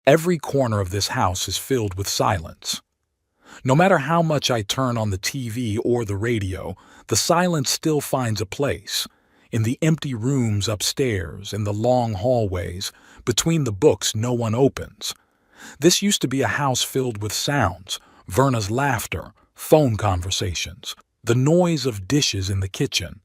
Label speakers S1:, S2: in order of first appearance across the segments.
S1: Every corner of this house is filled with silence. No matter how much I turn on the TV or the radio, the silence still finds a place. In the empty rooms upstairs, in the long hallways, between the books no one opens. This used to be a house filled with sounds, Verna's laughter, phone conversations, the noise of dishes in the kitchen.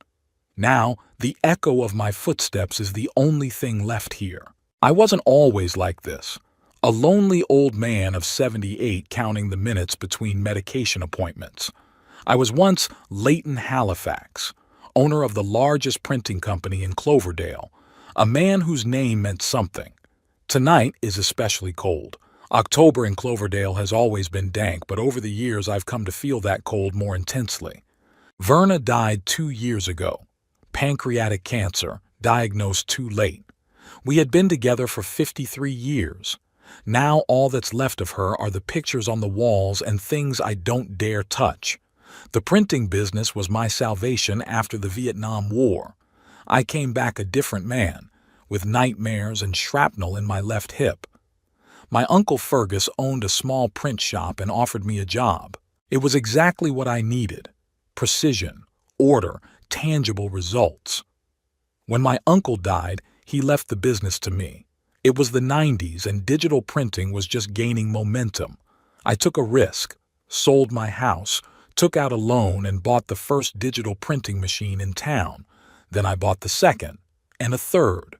S1: Now, the echo of my footsteps is the only thing left here. I wasn't always like this. A lonely old man of 78 counting the minutes between medication appointments. I was once Leighton Halifax, owner of the largest printing company in Cloverdale, a man whose name meant something. Tonight is especially cold. October in Cloverdale has always been dank, but over the years I've come to feel that cold more intensely. Verna died 2 years ago. Pancreatic cancer, diagnosed too late. We had been together for 53 years. Now all that's left of her are the pictures on the walls and things I don't dare touch. The printing business was my salvation after the Vietnam War. I came back a different man, with nightmares and shrapnel in my left hip. My Uncle Fergus owned a small print shop and offered me a job. It was exactly what I needed. Precision, order, tangible results. When my uncle died, he left the business to me. It was the 90s and digital printing was just gaining momentum. I took a risk, sold my house, took out a loan and bought the first digital printing machine in town. Then I bought the second and a third.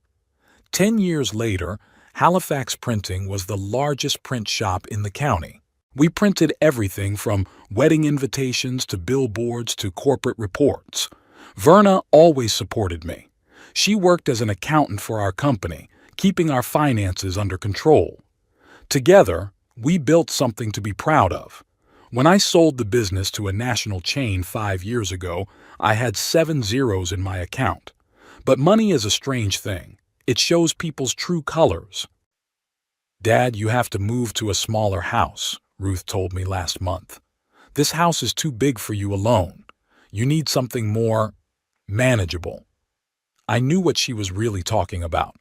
S1: 10 years later, Halifax Printing was the largest print shop in the county. We printed everything from wedding invitations to billboards to corporate reports. Verna always supported me. She worked as an accountant for our company, keeping our finances under control. Together, we built something to be proud of. When I sold the business to a national chain 5 years ago, I had 7 zeros in my account. But money is a strange thing. It shows people's true colors. "Dad, you have to move to a smaller house," Ruth told me last month. "This house is too big for you alone. You need something more manageable." I knew what she was really talking about.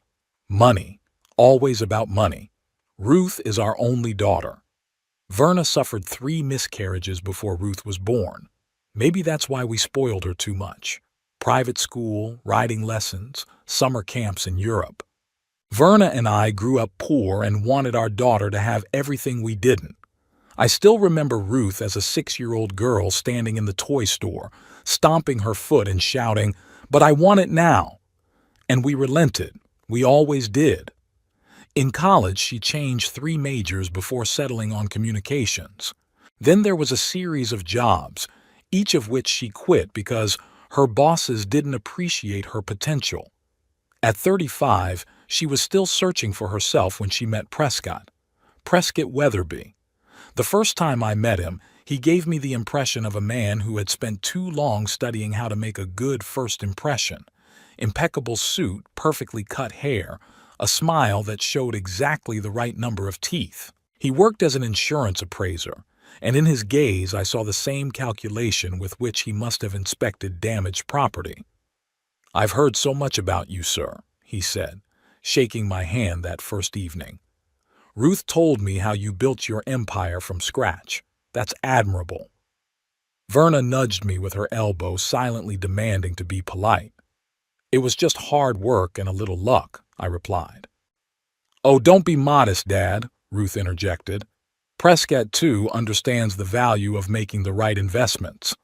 S1: Money. Always about money. Ruth is our only daughter. Verna suffered 3 miscarriages before Ruth was born. Maybe that's why we spoiled her too much. Private school, riding lessons, summer camps in Europe. Verna and I grew up poor and wanted our daughter to have everything we didn't. I still remember Ruth as a 6-year-old girl standing in the toy store, stomping her foot and shouting, "But I want it now!" And we relented. We always did. In college, she changed 3 majors before settling on communications. Then there was a series of jobs, each of which she quit because her bosses didn't appreciate her potential. At 35, she was still searching for herself when she met Prescott Weatherby. The first time I met him, he gave me the impression of a man who had spent too long studying how to make a good first impression. Impeccable suit, perfectly cut hair, a smile that showed exactly the right number of teeth. He worked as an insurance appraiser, and in his gaze I saw the same calculation with which he must have inspected damaged property. "I've heard so much about you, sir," he said, shaking my hand that first evening. "Ruth told me how you built your empire from scratch. That's admirable." Verna nudged me with her elbow, silently demanding to be polite. "It was just hard work and a little luck," I replied. "Oh, don't be modest, Dad," Ruth interjected. "Prescott, too, understands the value of making the right investments."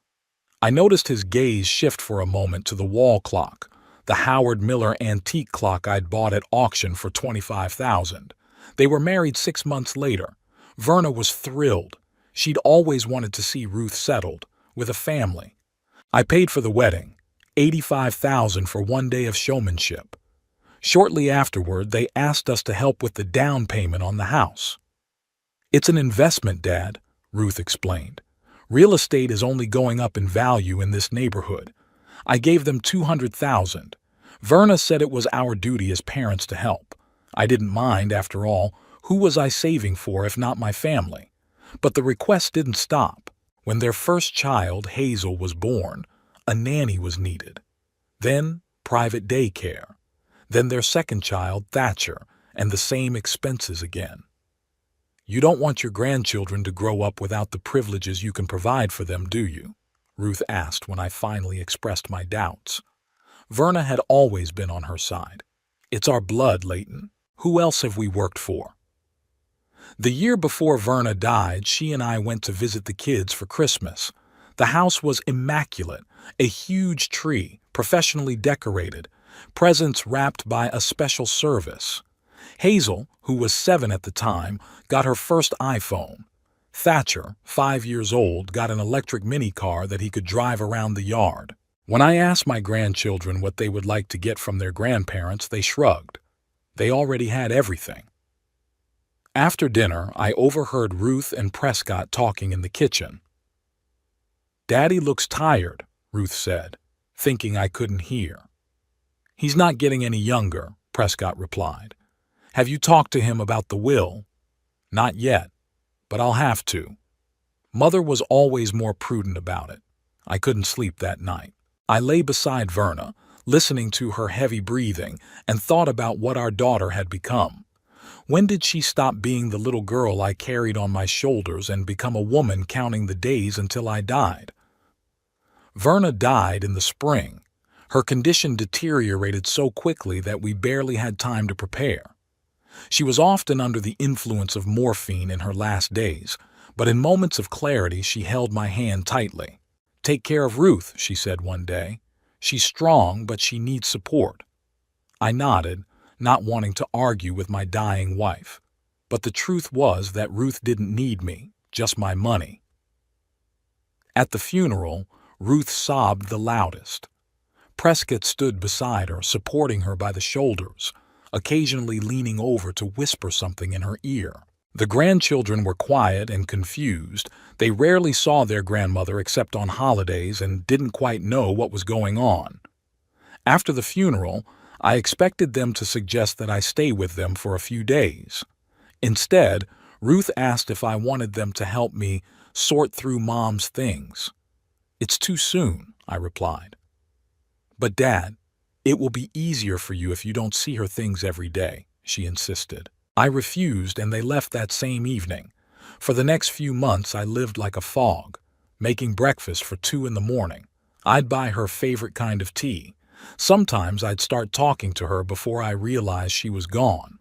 S1: I noticed his gaze shift for a moment to the wall clock, the Howard Miller antique clock I'd bought at auction for $25,000. They were married 6 months later. Verna was thrilled. She'd always wanted to see Ruth settled, with a family. I paid for the wedding, $85,000 for 1 day of showmanship. Shortly afterward, they asked us to help with the down payment on the house. "It's an investment, Dad," Ruth explained. "Real estate is only going up in value in this neighborhood. I gave them $200,000. Verna said it was our duty as parents to help. I didn't mind, after all. Who was I saving for if not my family? But the request didn't stop. When their first child, Hazel, was born, a nanny was needed. Then private daycare. Then their second child, Thatcher, and the same expenses again. You don't want your grandchildren to grow up without the privileges you can provide for them, do you? Ruth asked when I finally expressed my doubts. Verna had always been on her side. It's our blood, Leighton. Who else have we worked for? The year before Verna died, she and I went to visit the kids for Christmas. The house was immaculate, a huge tree, professionally decorated, presents wrapped by a special service. Hazel, who was 7 at the time, got her first iPhone. Thatcher, 5 years old, got an electric mini car that he could drive around the yard. When I asked my grandchildren what they would like to get from their grandparents, they shrugged. They already had everything. After dinner, I overheard Ruth and Prescott talking in the kitchen. "Daddy looks tired," Ruth said, thinking I couldn't hear. "He's not getting any younger," Prescott replied. "Have you talked to him about the will?" "Not yet, but I'll have to." Mother was always more prudent about it. I couldn't sleep that night. I lay beside Verna, listening to her heavy breathing, and thought about what our daughter had become. When did she stop being the little girl I carried on my shoulders and become a woman counting the days until I died? Verna died in the spring. Her condition deteriorated so quickly that we barely had time to prepare. She was often under the influence of morphine in her last days, but in moments of clarity she held my hand tightly. "Take care of Ruth," she said one day. "She's strong, but she needs support." I nodded, not wanting to argue with my dying wife. But the truth was that Ruth didn't need me, just my money. At the funeral, Ruth sobbed the loudest. Prescott stood beside her, supporting her by the shoulders, occasionally leaning over to whisper something in her ear. The grandchildren were quiet and confused. They rarely saw their grandmother except on holidays and didn't quite know what was going on. After the funeral, I expected them to suggest that I stay with them for a few days. Instead, Ruth asked if I wanted them to help me sort through Mom's things. "It's too soon," I replied. "But Dad, it will be easier for you if you don't see her things every day," she insisted. I refused, and they left that same evening. For the next few months, I lived like a fog, making breakfast for 2 in the morning. I'd buy her favorite kind of tea. Sometimes I'd start talking to her before I realized she was gone.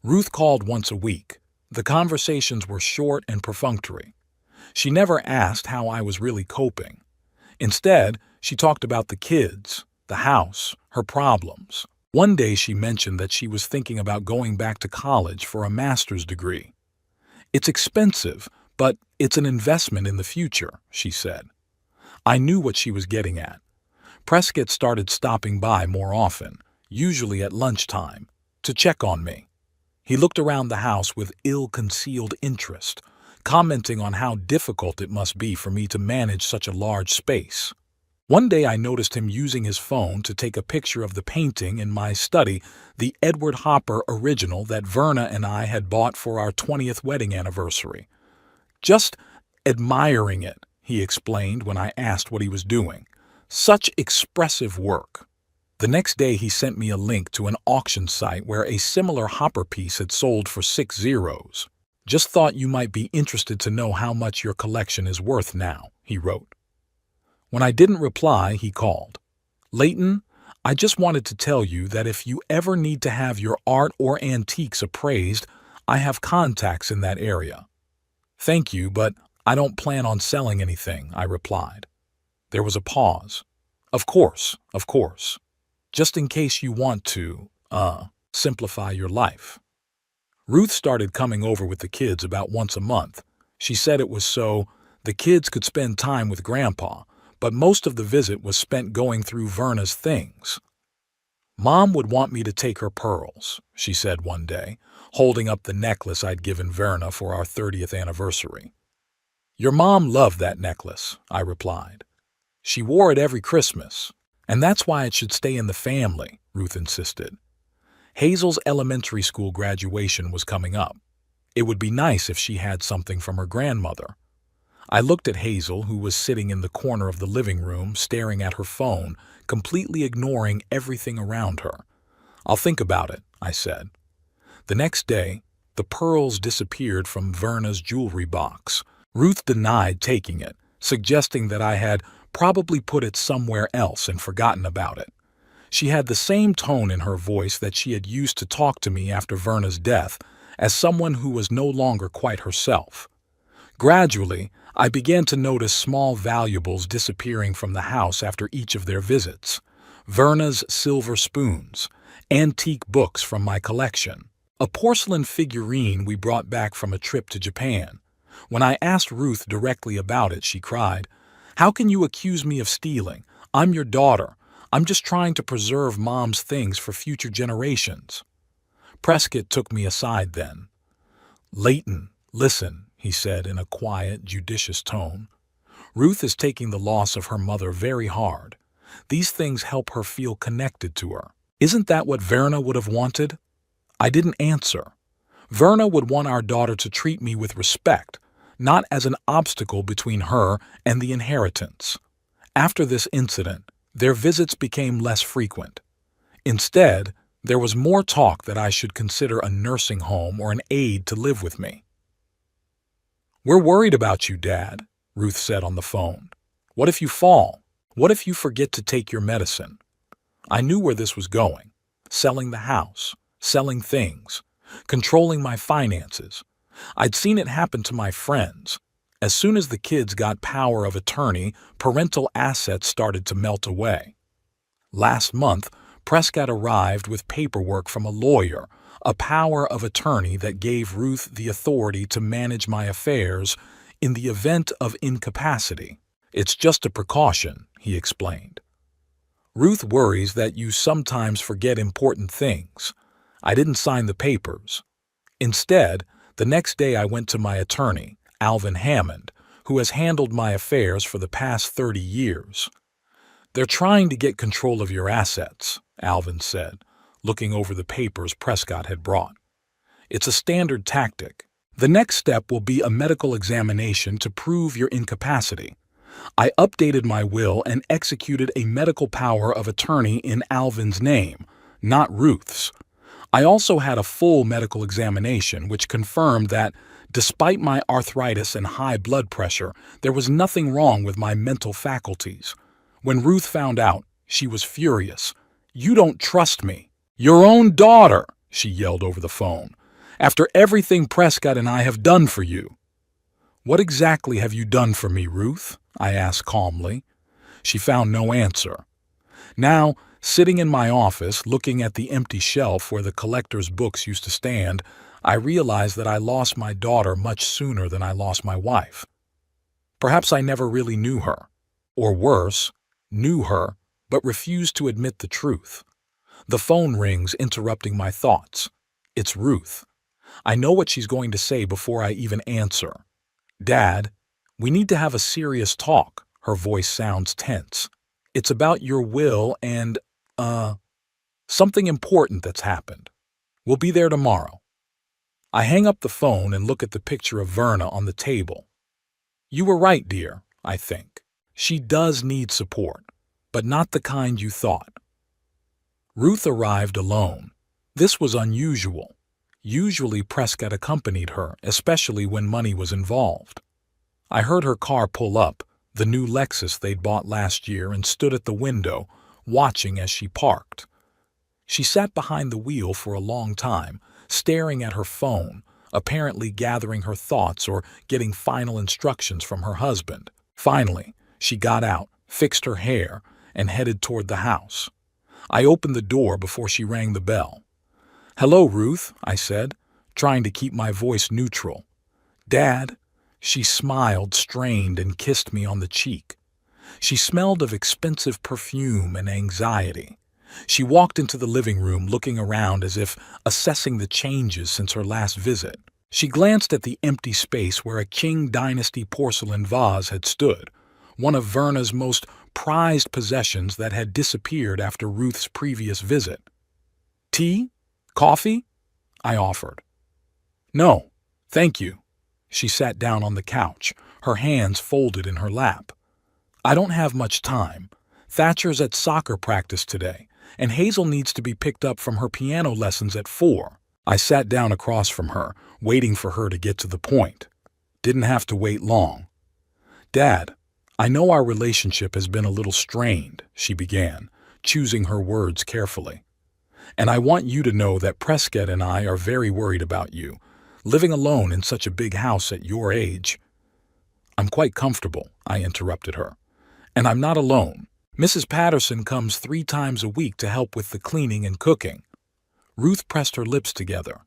S1: Ruth called once a week. The conversations were short and perfunctory. She never asked how I was really coping. Instead, she talked about the kids, the house, her problems. One day she mentioned that she was thinking about going back to college for a master's degree. "It's expensive, but it's an investment in the future," she said. I knew what she was getting at. Prescott started stopping by more often, usually at lunchtime, to check on me. He looked around the house with ill-concealed interest, commenting on how difficult it must be for me to manage such a large space. One day I noticed him using his phone to take a picture of the painting in my study, the Edward Hopper original that Verna and I had bought for our 20th wedding anniversary. "Just admiring it," he explained when I asked what he was doing. "Such expressive work." The next day he sent me a link to an auction site where a similar Hopper piece had sold for 6 zeros. "Just thought you might be interested to know how much your collection is worth now," he wrote. When I didn't reply, he called. "Leighton, I just wanted to tell you that if you ever need to have your art or antiques appraised, I have contacts in that area." "Thank you, but I don't plan on selling anything," I replied. There was a pause. Of course. Just in case you want to, simplify your life." Ruth started coming over with the kids about once a month. She said it was so the kids could spend time with Grandpa, but most of the visit was spent going through Verna's things. "Mom would want me to take her pearls," she said one day, holding up the necklace I'd given Verna for our 30th anniversary. "Your mom loved that necklace," I replied. "She wore it every Christmas, and that's why it should stay in the family," Ruth insisted. Hazel's elementary school graduation was coming up. It would be nice if she had something from her grandmother. I looked at Hazel, who was sitting in the corner of the living room, staring at her phone, completely ignoring everything around her. "I'll think about it," I said. The next day, the pearls disappeared from Verna's jewelry box. Ruth denied taking it, suggesting that I had probably put it somewhere else and forgotten about it. She had the same tone in her voice that she had used to talk to me after Verna's death, as someone who was no longer quite herself. Gradually, I began to notice small valuables disappearing from the house after each of their visits. Verna's silver spoons, antique books from my collection, a porcelain figurine we brought back from a trip to Japan. When I asked Ruth directly about it, she cried, "How can you accuse me of stealing? I'm your daughter. I'm just trying to preserve Mom's things for future generations." Prescott took me aside then. "Leighton, listen," he said in a quiet, judicious tone. "Ruth is taking the loss of her mother very hard. These things help her feel connected to her. Isn't that what Verna would have wanted?" I didn't answer. Verna would want our daughter to treat me with respect, not as an obstacle between her and the inheritance. After this incident, their visits became less frequent. Instead, there was more talk that I should consider a nursing home or an aide to live with me. "We're worried about you, Dad," Ruth said on the phone. "What if you fall? What if you forget to take your medicine?" I knew where this was going. Selling the house, selling things, controlling my finances. I'd seen it happen to my friends. As soon as the kids got power of attorney, parental assets started to melt away. Last month, Prescott arrived with paperwork from a lawyer, a power of attorney that gave Ruth the authority to manage my affairs in the event of incapacity. "It's just a precaution," he explained. "Ruth worries that you sometimes forget important things. I didn't sign the papers." Instead, the next day I went to my attorney, Alvin Hammond, who has handled my affairs for the past 30 years. "They're trying to get control of your assets," Alvin said, looking over the papers Prescott had brought. "It's a standard tactic. The next step will be a medical examination to prove your incapacity." I updated my will and executed a medical power of attorney in Alvin's name, not Ruth's. I also had a full medical examination which confirmed that, despite my arthritis and high blood pressure, there was nothing wrong with my mental faculties. When Ruth found out, she was furious. "You don't trust me." "Your own daughter," she yelled over the phone, "after everything Prescott and I have done for you." "What exactly have you done for me, Ruth?" I asked calmly. She found no answer. Now, sitting in my office, looking at the empty shelf where the collector's books used to stand, I realized that I lost my daughter much sooner than I lost my wife. Perhaps I never really knew her. Or worse, knew her, but refused to admit the truth. The phone rings, interrupting my thoughts. It's Ruth. I know what she's going to say before I even answer. "Dad, we need to have a serious talk." Her voice sounds tense. "It's about your will and, something important that's happened. We'll be there tomorrow." I hang up the phone and look at the picture of Verna on the table. "You were right, dear, I think. She does need support, but not the kind you thought." Ruth arrived alone. This was unusual. Usually Prescott accompanied her, especially when money was involved. I heard her car pull up, the new Lexus they'd bought last year, and stood at the window, watching as she parked. She sat behind the wheel for a long time, staring at her phone, apparently gathering her thoughts or getting final instructions from her husband. Finally, she got out, fixed her hair, and headed toward the house. I opened the door before she rang the bell. "Hello, Ruth," I said, trying to keep my voice neutral. "Dad?" She smiled, strained, and kissed me on the cheek. She smelled of expensive perfume and anxiety. She walked into the living room, looking around as if assessing the changes since her last visit. She glanced at the empty space where a Qing Dynasty porcelain vase had stood, one of Verna's most prized possessions that had disappeared after Ruth's previous visit. "Tea? Coffee?" I offered. "No, thank you." She sat down on the couch, her hands folded in her lap. "I don't have much time. Thatcher's at soccer practice today, and Hazel needs to be picked up from her piano lessons at 4. I sat down across from her, waiting for her to get to the point. Didn't have to wait long. Dad, I know our relationship has been a little strained, she began, choosing her words carefully. And I want you to know that Prescott and I are very worried about you, living alone in such a big house at your age. I'm quite comfortable, I interrupted her. And I'm not alone. Mrs. Patterson comes 3 times a week to help with the cleaning and cooking. Ruth pressed her lips together.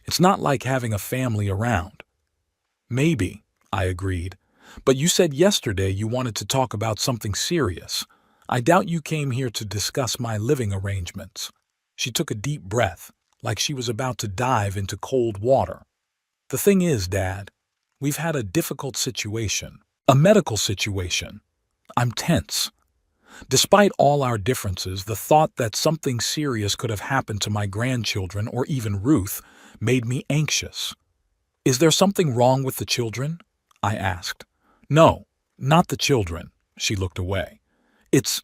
S1: It's not like having a family around. Maybe, I agreed. But you said yesterday you wanted to talk about something serious. I doubt you came here to discuss my living arrangements. She took a deep breath, like she was about to dive into cold water. The thing is, Dad, we've had a difficult situation. A medical situation. I'm tense. Despite all our differences, the thought that something serious could have happened to my grandchildren or even Ruth made me anxious. Is there something wrong with the children? I asked. No, not the children. She looked away. It's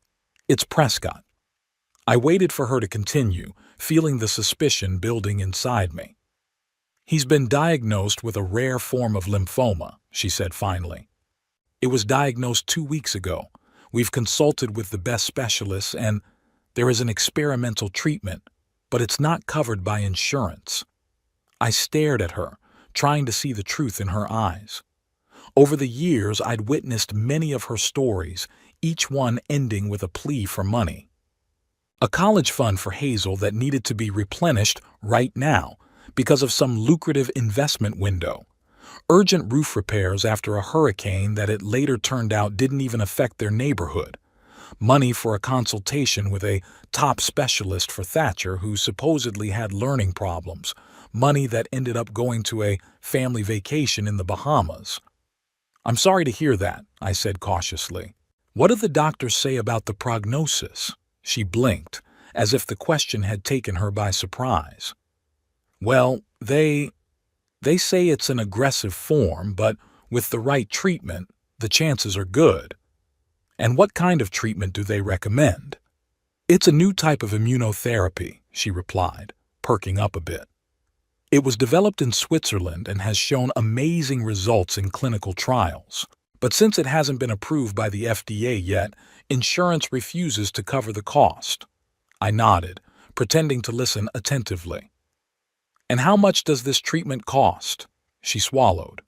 S1: Prescott. I waited for her to continue, feeling the suspicion building inside me. He's been diagnosed with a rare form of lymphoma, she said finally. It was diagnosed 2 weeks ago. We've consulted with the best specialists and there is an experimental treatment, but it's not covered by insurance. I stared at her, trying to see the truth in her eyes. Over the years, I'd witnessed many of her stories, each one ending with a plea for money. A college fund for Hazel that needed to be replenished right now because of some lucrative investment window. Urgent roof repairs after a hurricane that it later turned out didn't even affect their neighborhood. Money for a consultation with a top specialist for Thatcher who supposedly had learning problems. Money that ended up going to a family vacation in the Bahamas. I'm sorry to hear that, I said cautiously. What did the doctors say about the prognosis? She blinked, as if the question had taken her by surprise. Well, they say it's an aggressive form, but with the right treatment, the chances are good. And what kind of treatment do they recommend? It's a new type of immunotherapy, she replied, perking up a bit. It was developed in Switzerland and has shown amazing results in clinical trials. But since it hasn't been approved by the FDA yet, insurance refuses to cover the cost. I nodded, pretending to listen attentively. And how much does this treatment cost? She swallowed.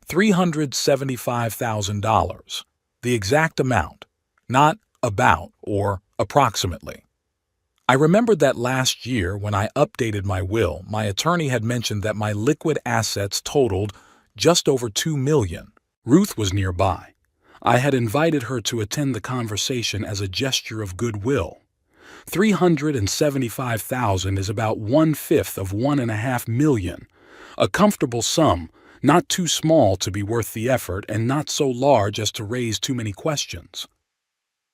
S1: $375,000. The exact amount, not about or approximately. I remembered that last year when I updated my will, my attorney had mentioned that my liquid assets totaled just over $2 million. Ruth was nearby. I had invited her to attend the conversation as a gesture of goodwill. $375,000 is about 1/5 of $1.5 million. A comfortable sum, not too small to be worth the effort and not so large as to raise too many questions.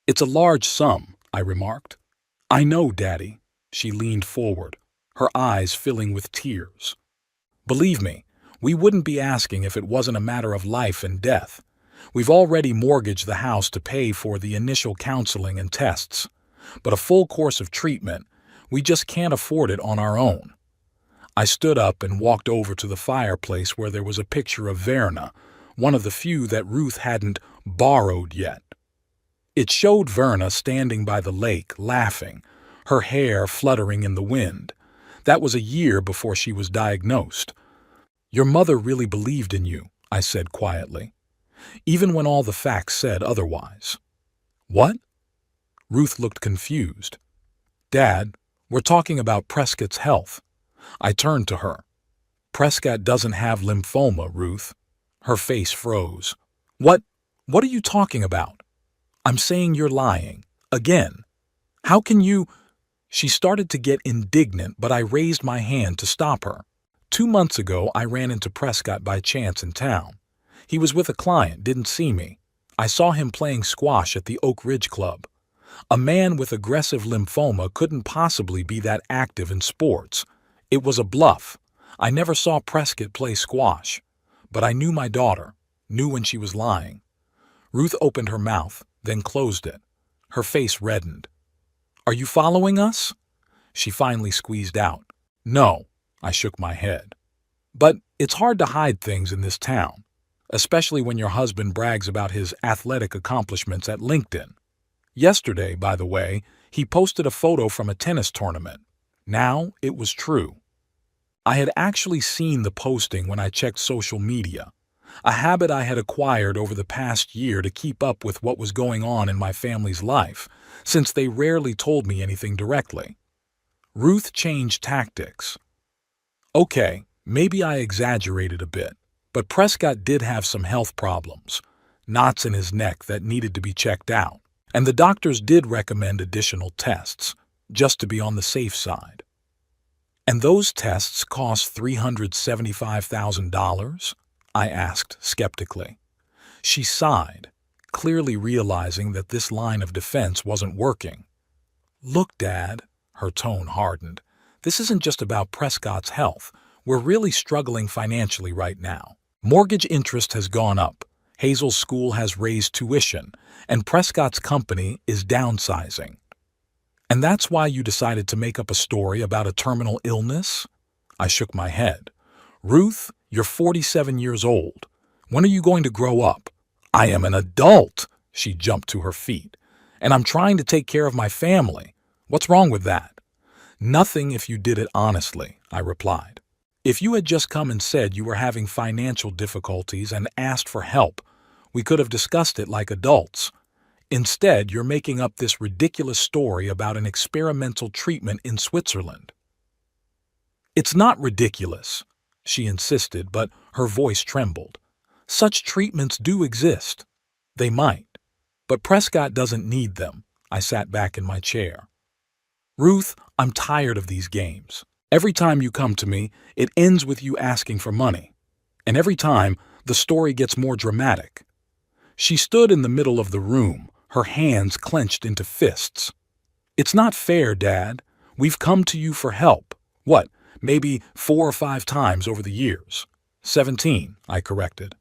S1: It's a large sum, I remarked. I know, Daddy. She leaned forward, her eyes filling with tears. Believe me, we wouldn't be asking if it wasn't a matter of life and death. We've already mortgaged the house to pay for the initial counseling and tests. But a full course of treatment, we just can't afford it on our own. I stood up and walked over to the fireplace where there was a picture of Verna, one of the few that Ruth hadn't borrowed yet. It showed Verna standing by the lake, laughing, her hair fluttering in the wind. That was a year before she was diagnosed. Your mother really believed in you, I said quietly, even when all the facts said otherwise. What? Ruth looked confused. Dad, we're talking about Prescott's health. I turned to her. Prescott doesn't have lymphoma, Ruth. Her face froze. What are you talking about? I'm saying you're lying. Again. How can you? She started to get indignant, but I raised my hand to stop her. 2 months ago, I ran into Prescott by chance in town. He was with a client, didn't see me. I saw him playing squash at the Oak Ridge Club. A man with aggressive lymphoma couldn't possibly be that active in sports. It was a bluff. I never saw Prescott play squash. But I knew my daughter, knew when she was lying. Ruth opened her mouth, then closed it. Her face reddened. Are you following us? She finally squeezed out. No, I shook my head. But it's hard to hide things in this town, especially when your husband brags about his athletic accomplishments at LinkedIn. Yesterday, by the way, he posted a photo from a tennis tournament. Now it was true. I had actually seen the posting when I checked social media, a habit I had acquired over the past year to keep up with what was going on in my family's life, since they rarely told me anything directly. Ruth changed tactics. Okay, maybe I exaggerated a bit, but Prescott did have some health problems, knots in his neck that needed to be checked out, and the doctors did recommend additional tests, just to be on the safe side. And those tests cost $375,000? I asked skeptically. She sighed, clearly realizing that this line of defense wasn't working. Look, Dad, her tone hardened. This isn't just about Prescott's health. We're really struggling financially right now. Mortgage interest has gone up, Hazel's school has raised tuition, and Prescott's company is downsizing. And that's why you decided to make up a story about a terminal illness? I shook my head. Ruth, you're 47 years old. When are you going to grow up? I am an adult, she jumped to her feet. And I'm trying to take care of my family. What's wrong with that? Nothing if you did it honestly, I replied. If you had just come and said you were having financial difficulties and asked for help, we could have discussed it like adults. Instead, you're making up this ridiculous story about an experimental treatment in Switzerland. It's not ridiculous, she insisted, but her voice trembled. Such treatments do exist. They might. But Prescott doesn't need them. I sat back in my chair. Ruth, I'm tired of these games. Every time you come to me, it ends with you asking for money. And every time, the story gets more dramatic. She stood in the middle of the room, her hands clenched into fists. It's not fair, Dad. We've come to you for help. What, maybe 4 or 5 times over the years? 17, I corrected.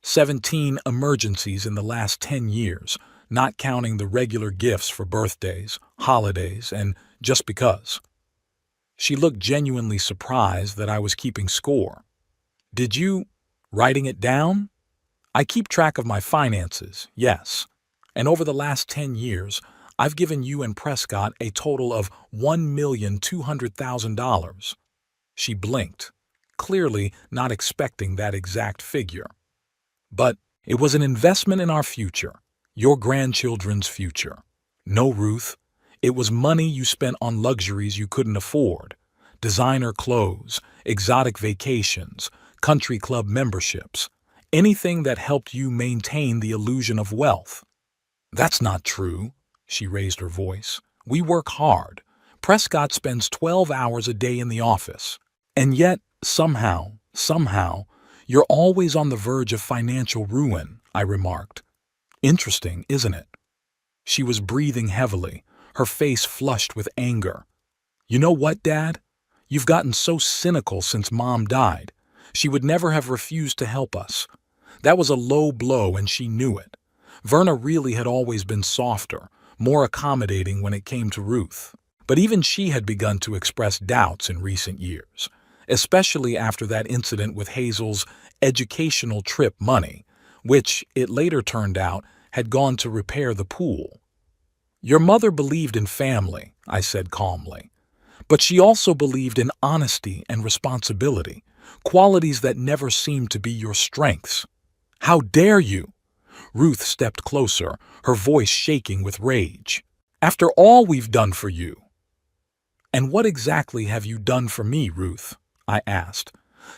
S1: 17 emergencies in the last 10 years, not counting the regular gifts for birthdays, holidays, and just because. She looked genuinely surprised that I was keeping score. Did you... writing it down? I keep track of my finances, yes. And over the last 10 years, I've given you and Prescott a total of $1,200,000. She blinked, clearly not expecting that exact figure. But it was an investment in our future, your grandchildren's future. No, Ruth, it was money you spent on luxuries you couldn't afford, designer clothes, exotic vacations, country club memberships, anything that helped you maintain the illusion of wealth. That's not true, she raised her voice. We work hard. Prescott spends 12 hours a day in the office. And yet, somehow, you're always on the verge of financial ruin, I remarked. Interesting, isn't it? She was breathing heavily, her face flushed with anger. You know what, Dad? You've gotten so cynical since Mom died. She would never have refused to help us. That was a low blow and she knew it. Verna really had always been softer, more accommodating when it came to Ruth. But even she had begun to express doubts in recent years, especially after that incident with Hazel's educational trip money, which, it later turned out, had gone to repair the pool. Your mother believed in family, I said calmly. But she also believed in honesty and responsibility, qualities that never seemed to be your strengths. How dare you? Ruth stepped closer, her voice shaking with rage. After all we've done for you. And what exactly have you done for me, Ruth? I asked,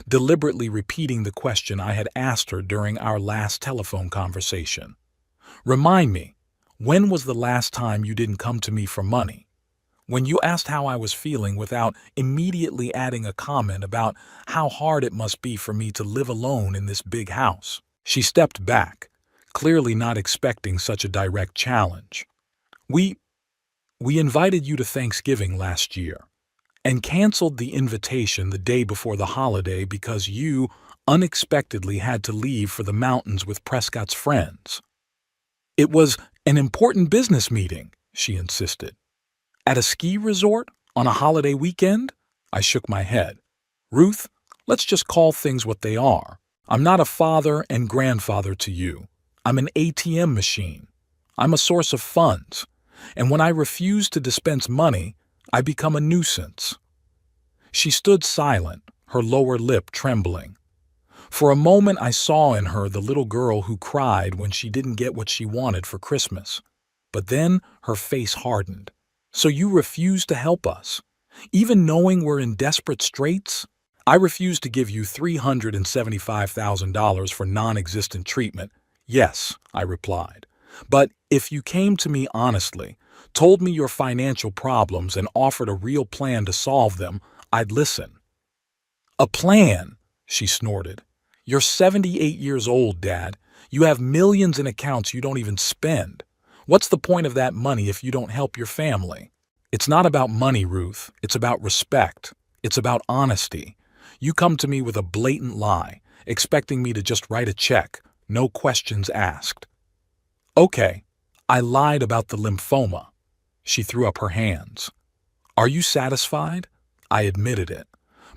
S1: deliberately repeating the question I had asked her during our last telephone conversation. Remind me, when was the last time you didn't come to me for money? When you asked how I was feeling without immediately adding a comment about how hard it must be for me to live alone in this big house. She stepped back, clearly not expecting such a direct challenge. We invited you to Thanksgiving last year and canceled the invitation the day before the holiday because you unexpectedly had to leave for the mountains with Prescott's friends. It was an important business meeting, she insisted. At a ski resort on a holiday weekend? I shook my head. Ruth, let's just call things what they are. I'm not a father and grandfather to you. I'm an ATM machine. I'm a source of funds. And when I refuse to dispense money, I become a nuisance. She stood silent, her lower lip trembling. For a moment I saw in her the little girl who cried when she didn't get what she wanted for Christmas. But then her face hardened. So you refuse to help us? Even knowing we're in desperate straits? I refuse to give you $375,000 for non-existent treatment. Yes, I replied. But if you came to me honestly, told me your financial problems and offered a real plan to solve them, I'd listen. A plan, she snorted. You're 78 years old, Dad. You have millions in accounts you don't even spend. What's the point of that money if you don't help your family? It's not about money, Ruth. It's about respect. It's about honesty. You come to me with a blatant lie, expecting me to just write a check, no questions asked. Okay, I lied about the lymphoma. She threw up her hands. Are you satisfied? I admitted it.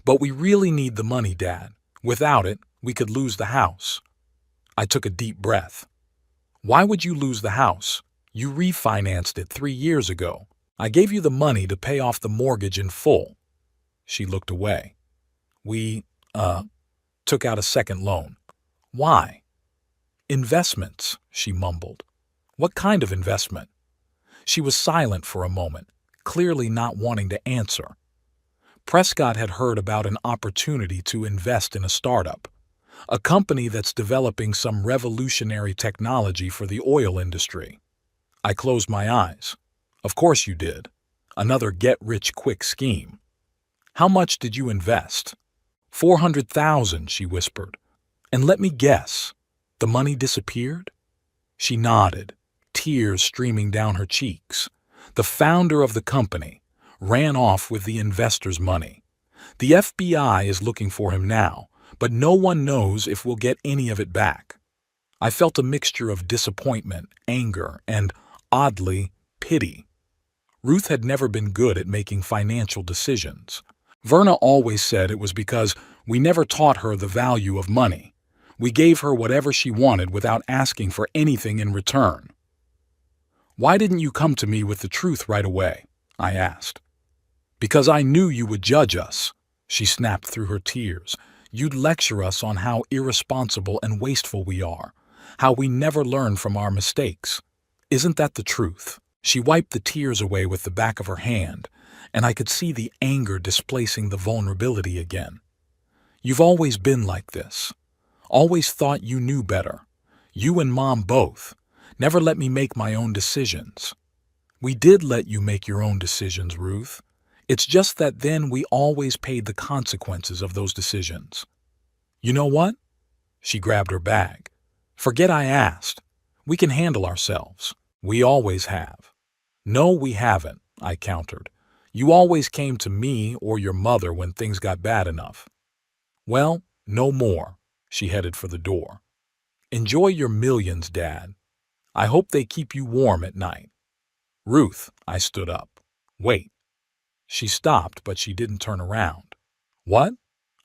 S1: But we really need the money, Dad. Without it, we could lose the house. I took a deep breath. Why would you lose the house? You refinanced it 3 years ago. I gave you the money to pay off the mortgage in full. She looked away. We, took out a second loan. Why? Investments, she mumbled. What kind of investment? She was silent for a moment, clearly not wanting to answer. Prescott had heard about an opportunity to invest in a startup, a company that's developing some revolutionary technology for the oil industry. I closed my eyes. Of course you did. Another get-rich-quick scheme. How much did you invest? $400,000, she whispered. And let me guess, the money disappeared? She nodded, tears streaming down her cheeks. The founder of the company ran off with the investors' money. The FBI is looking for him now, but no one knows if we'll get any of it back. I felt a mixture of disappointment, anger, and, oddly, pity. Ruth had never been good at making financial decisions. Verna always said it was because we never taught her the value of money. We gave her whatever she wanted without asking for anything in return. Why didn't you come to me with the truth right away? I asked. Because I knew you would judge us, she snapped through her tears. You'd lecture us on how irresponsible and wasteful we are, how we never learn from our mistakes. Isn't that the truth? She wiped the tears away with the back of her hand, and I could see the anger displacing the vulnerability again. You've always been like this. Always thought you knew better. You and Mom both. Never let me make my own decisions. We did let you make your own decisions, Ruth. It's just that then we always paid the consequences of those decisions. You know what? She grabbed her bag. Forget I asked. We can handle ourselves. We always have. No, we haven't, I countered. You always came to me or your mother when things got bad enough. Well, no more. She headed for the door. Enjoy your millions, Dad. I hope they keep you warm at night. Ruth, I stood up. Wait. She stopped, but she didn't turn around. What?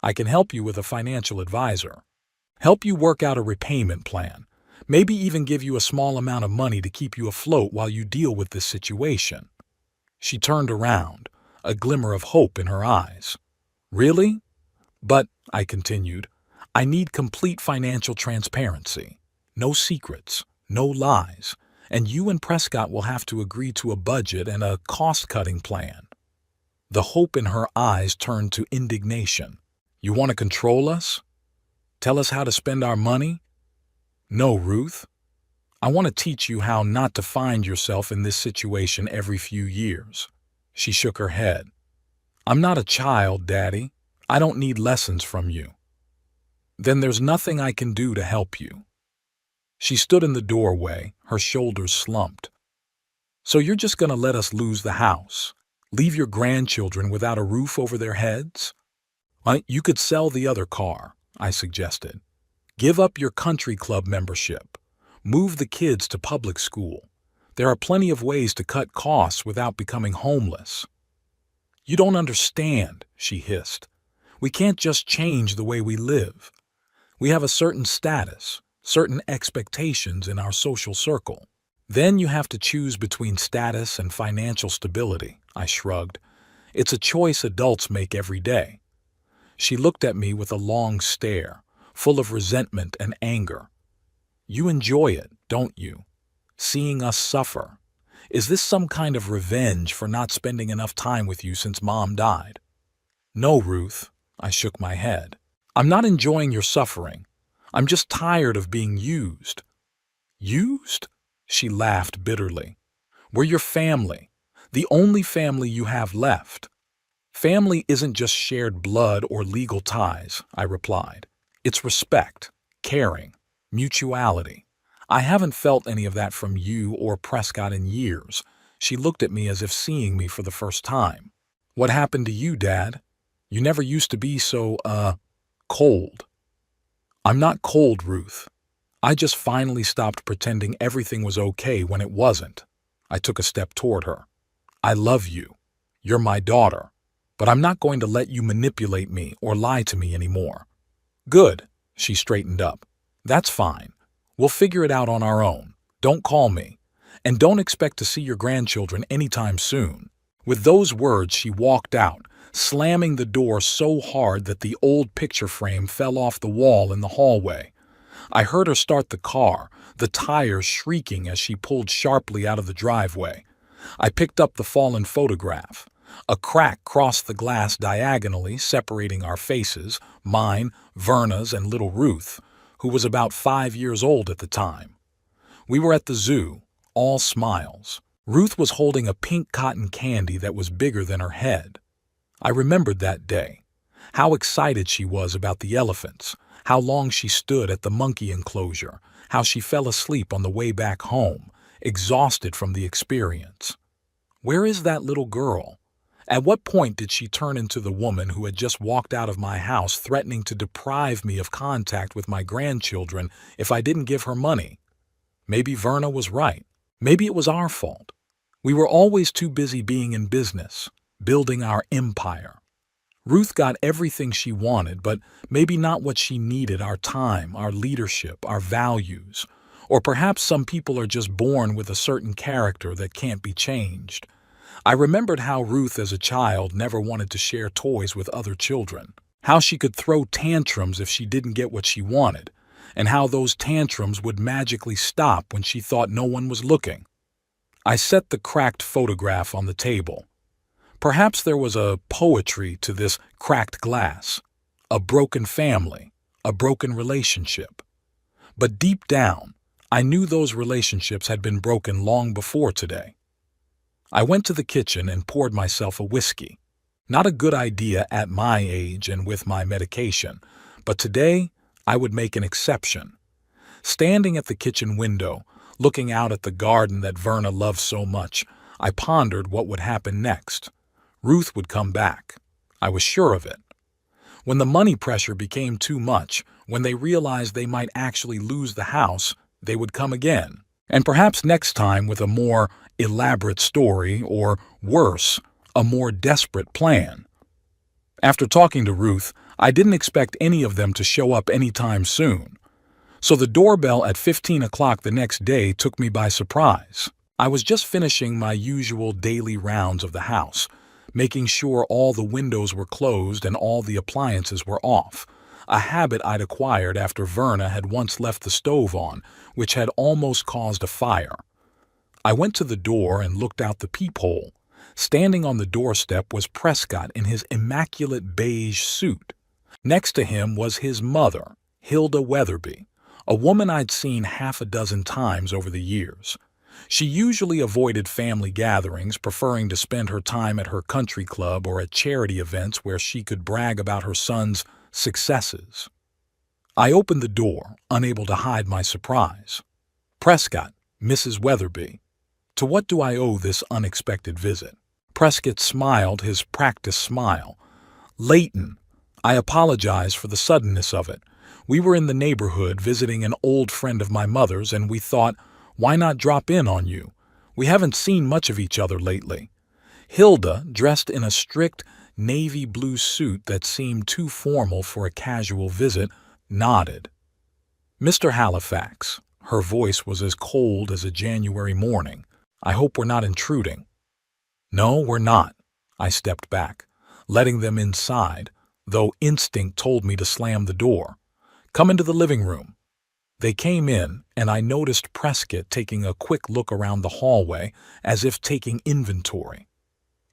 S1: I can help you with a financial advisor. Help you work out a repayment plan. Maybe even give you a small amount of money to keep you afloat while you deal with this situation. She turned around, a glimmer of hope in her eyes. Really? But, I continued, I need complete financial transparency. No secrets, no lies, and you and Prescott will have to agree to a budget and a cost-cutting plan. The hope in her eyes turned to indignation. You want to control us? Tell us how to spend our money? No, Ruth. I want to teach you how not to find yourself in this situation every few years. She shook her head. I'm not a child, Daddy. I don't need lessons from you. Then there's nothing I can do to help you. She stood in the doorway, her shoulders slumped. So you're just going to let us lose the house? Leave your grandchildren without a roof over their heads? You could sell the other car, I suggested. Give up your country club membership. Move the kids to public school. There are plenty of ways to cut costs without becoming homeless. You don't understand, she hissed. We can't just change the way we live. We have a certain status, certain expectations in our social circle. Then you have to choose between status and financial stability, I shrugged. It's a choice adults make every day. She looked at me with a long stare, full of resentment and anger. You enjoy it, don't you? Seeing us suffer. Is this some kind of revenge for not spending enough time with you since Mom died? No, Ruth, I shook my head. I'm not enjoying your suffering. I'm just tired of being used. Used? She laughed bitterly. We're your family, the only family you have left. Family isn't just shared blood or legal ties, I replied. It's respect, caring, mutuality. I haven't felt any of that from you or Prescott in years. She looked at me as if seeing me for the first time. What happened to you, Dad? You never used to be so, cold. I'm not cold, Ruth. I just finally stopped pretending everything was okay when it wasn't. I took a step toward her. I love you. You're my daughter. But I'm not going to let you manipulate me or lie to me anymore. Good, she straightened up. That's fine. We'll figure it out on our own. Don't call me. And don't expect to see your grandchildren anytime soon. With those words, she walked out, slamming the door so hard that the old picture frame fell off the wall in the hallway. I heard her start the car, the tires shrieking as she pulled sharply out of the driveway. I picked up the fallen photograph. A crack crossed the glass diagonally, separating our faces, mine, Verna's, and little Ruth, who was about 5 years old at the time. We were at the zoo, all smiles. Ruth was holding a pink cotton candy that was bigger than her head. I remembered that day. How excited she was about the elephants, how long she stood at the monkey enclosure, how she fell asleep on the way back home, exhausted from the experience. Where is that little girl? At what point did she turn into the woman who had just walked out of my house threatening to deprive me of contact with my grandchildren if I didn't give her money? Maybe Verna was right. Maybe it was our fault. We were always too busy being in business, building our empire. Ruth got everything she wanted, but maybe not what she needed: our time, our leadership, our values. Or perhaps some people are just born with a certain character that can't be changed. I remembered how Ruth as a child never wanted to share toys with other children, how she could throw tantrums if she didn't get what she wanted, and how those tantrums would magically stop when she thought no one was looking. I set the cracked photograph on the table. Perhaps there was a poetry to this cracked glass, a broken family, a broken relationship. But deep down, I knew those relationships had been broken long before today. I went to the kitchen and poured myself a whiskey. Not a good idea at my age and with my medication, but today I would make an exception. Standing at the kitchen window, looking out at the garden that Verna loved so much, I pondered what would happen next. Ruth would come back. I was sure of it. When the money pressure became too much, when they realized they might actually lose the house, they would come again. And perhaps next time with a more elaborate story, or worse, a more desperate plan. After talking to Ruth, I didn't expect any of them to show up anytime soon. So the doorbell at 15 o'clock the next day took me by surprise. I was just finishing my usual daily rounds of the house, making sure all the windows were closed and all the appliances were off, a habit I'd acquired after Verna had once left the stove on, which had almost caused a fire. I went to the door and looked out the peephole. Standing on the doorstep was Prescott in his immaculate beige suit. Next to him was his mother, Hilda Weatherby, a woman I'd seen half a dozen times over the years. She usually avoided family gatherings, preferring to spend her time at her country club or at charity events where she could brag about her son's successes. I opened the door, unable to hide my surprise. Prescott, Mrs. Weatherby. To what do I owe this unexpected visit? Prescott smiled his practiced smile. Leighton, I apologize for the suddenness of it. We were in the neighborhood visiting an old friend of my mother's, and we thought, why not drop in on you? We haven't seen much of each other lately. Hilda, dressed in a strict, navy blue suit that seemed too formal for a casual visit, nodded. "Mr. Halifax," her voice was as cold as a January morning, "I hope we're not intruding." "No, we're not." I stepped back, letting them inside, though instinct told me to slam the door. "Come into the living room." They came in, and I noticed Prescott taking a quick look around the hallway as if taking inventory.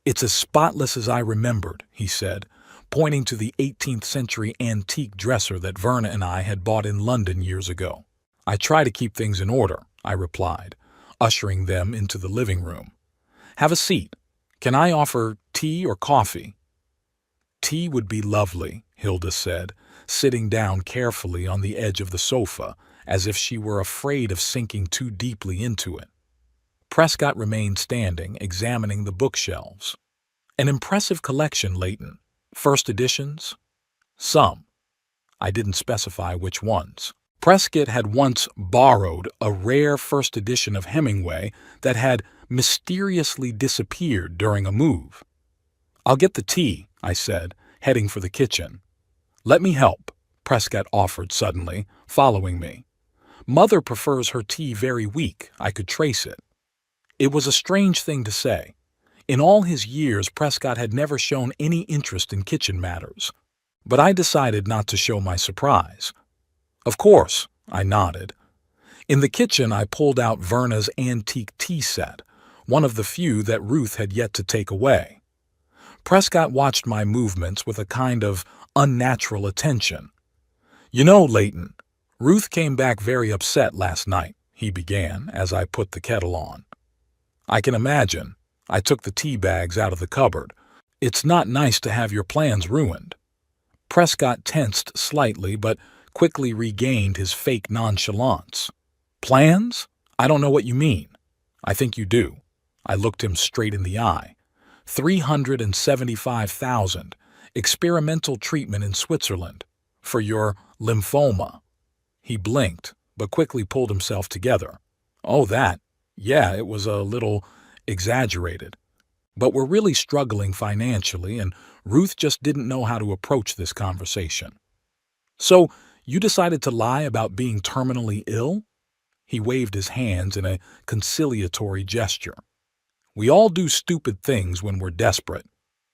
S1: "It's as spotless as I remembered," he said, pointing to the 18th century antique dresser that Verna and I had bought in London years ago. "I try to keep things in order," I replied, ushering them into the living room. "Have a seat. Can I offer tea or coffee?" "Tea would be lovely," Hilda said, sitting down carefully on the edge of the sofa, as if she were afraid of sinking too deeply into it. Prescott remained standing, examining the bookshelves. "An impressive collection, Leighton. First editions?" "Some." I didn't specify which ones. Prescott had once borrowed a rare first edition of Hemingway that had mysteriously disappeared during a move. "I'll get the tea," I said, heading for the kitchen. "Let me help," Prescott offered suddenly, following me. "Mother prefers her tea very weak. I could trace it." It was a strange thing to say. In all his years, Prescott had never shown any interest in kitchen matters. But I decided not to show my surprise. "Of course," I nodded. In the kitchen, I pulled out Verna's antique tea set, one of the few that Ruth had yet to take away. Prescott watched my movements with a kind of unnatural attention. "You know, Leighton, Ruth came back very upset last night," he began as I put the kettle on. "I can imagine." I took the tea bags out of the cupboard. "It's not nice to have your plans ruined." Prescott tensed slightly, but quickly regained his fake nonchalance. "Plans? I don't know what you mean." "I think you do." I looked him straight in the eye. 375,000, experimental treatment in Switzerland, for your lymphoma. He blinked, but quickly pulled himself together. "Oh, that? Yeah, it was a little exaggerated. But we're really struggling financially, and Ruth just didn't know how to approach this conversation." "So, you decided to lie about being terminally ill?" He waved his hands in a conciliatory gesture. "We all do stupid things when we're desperate.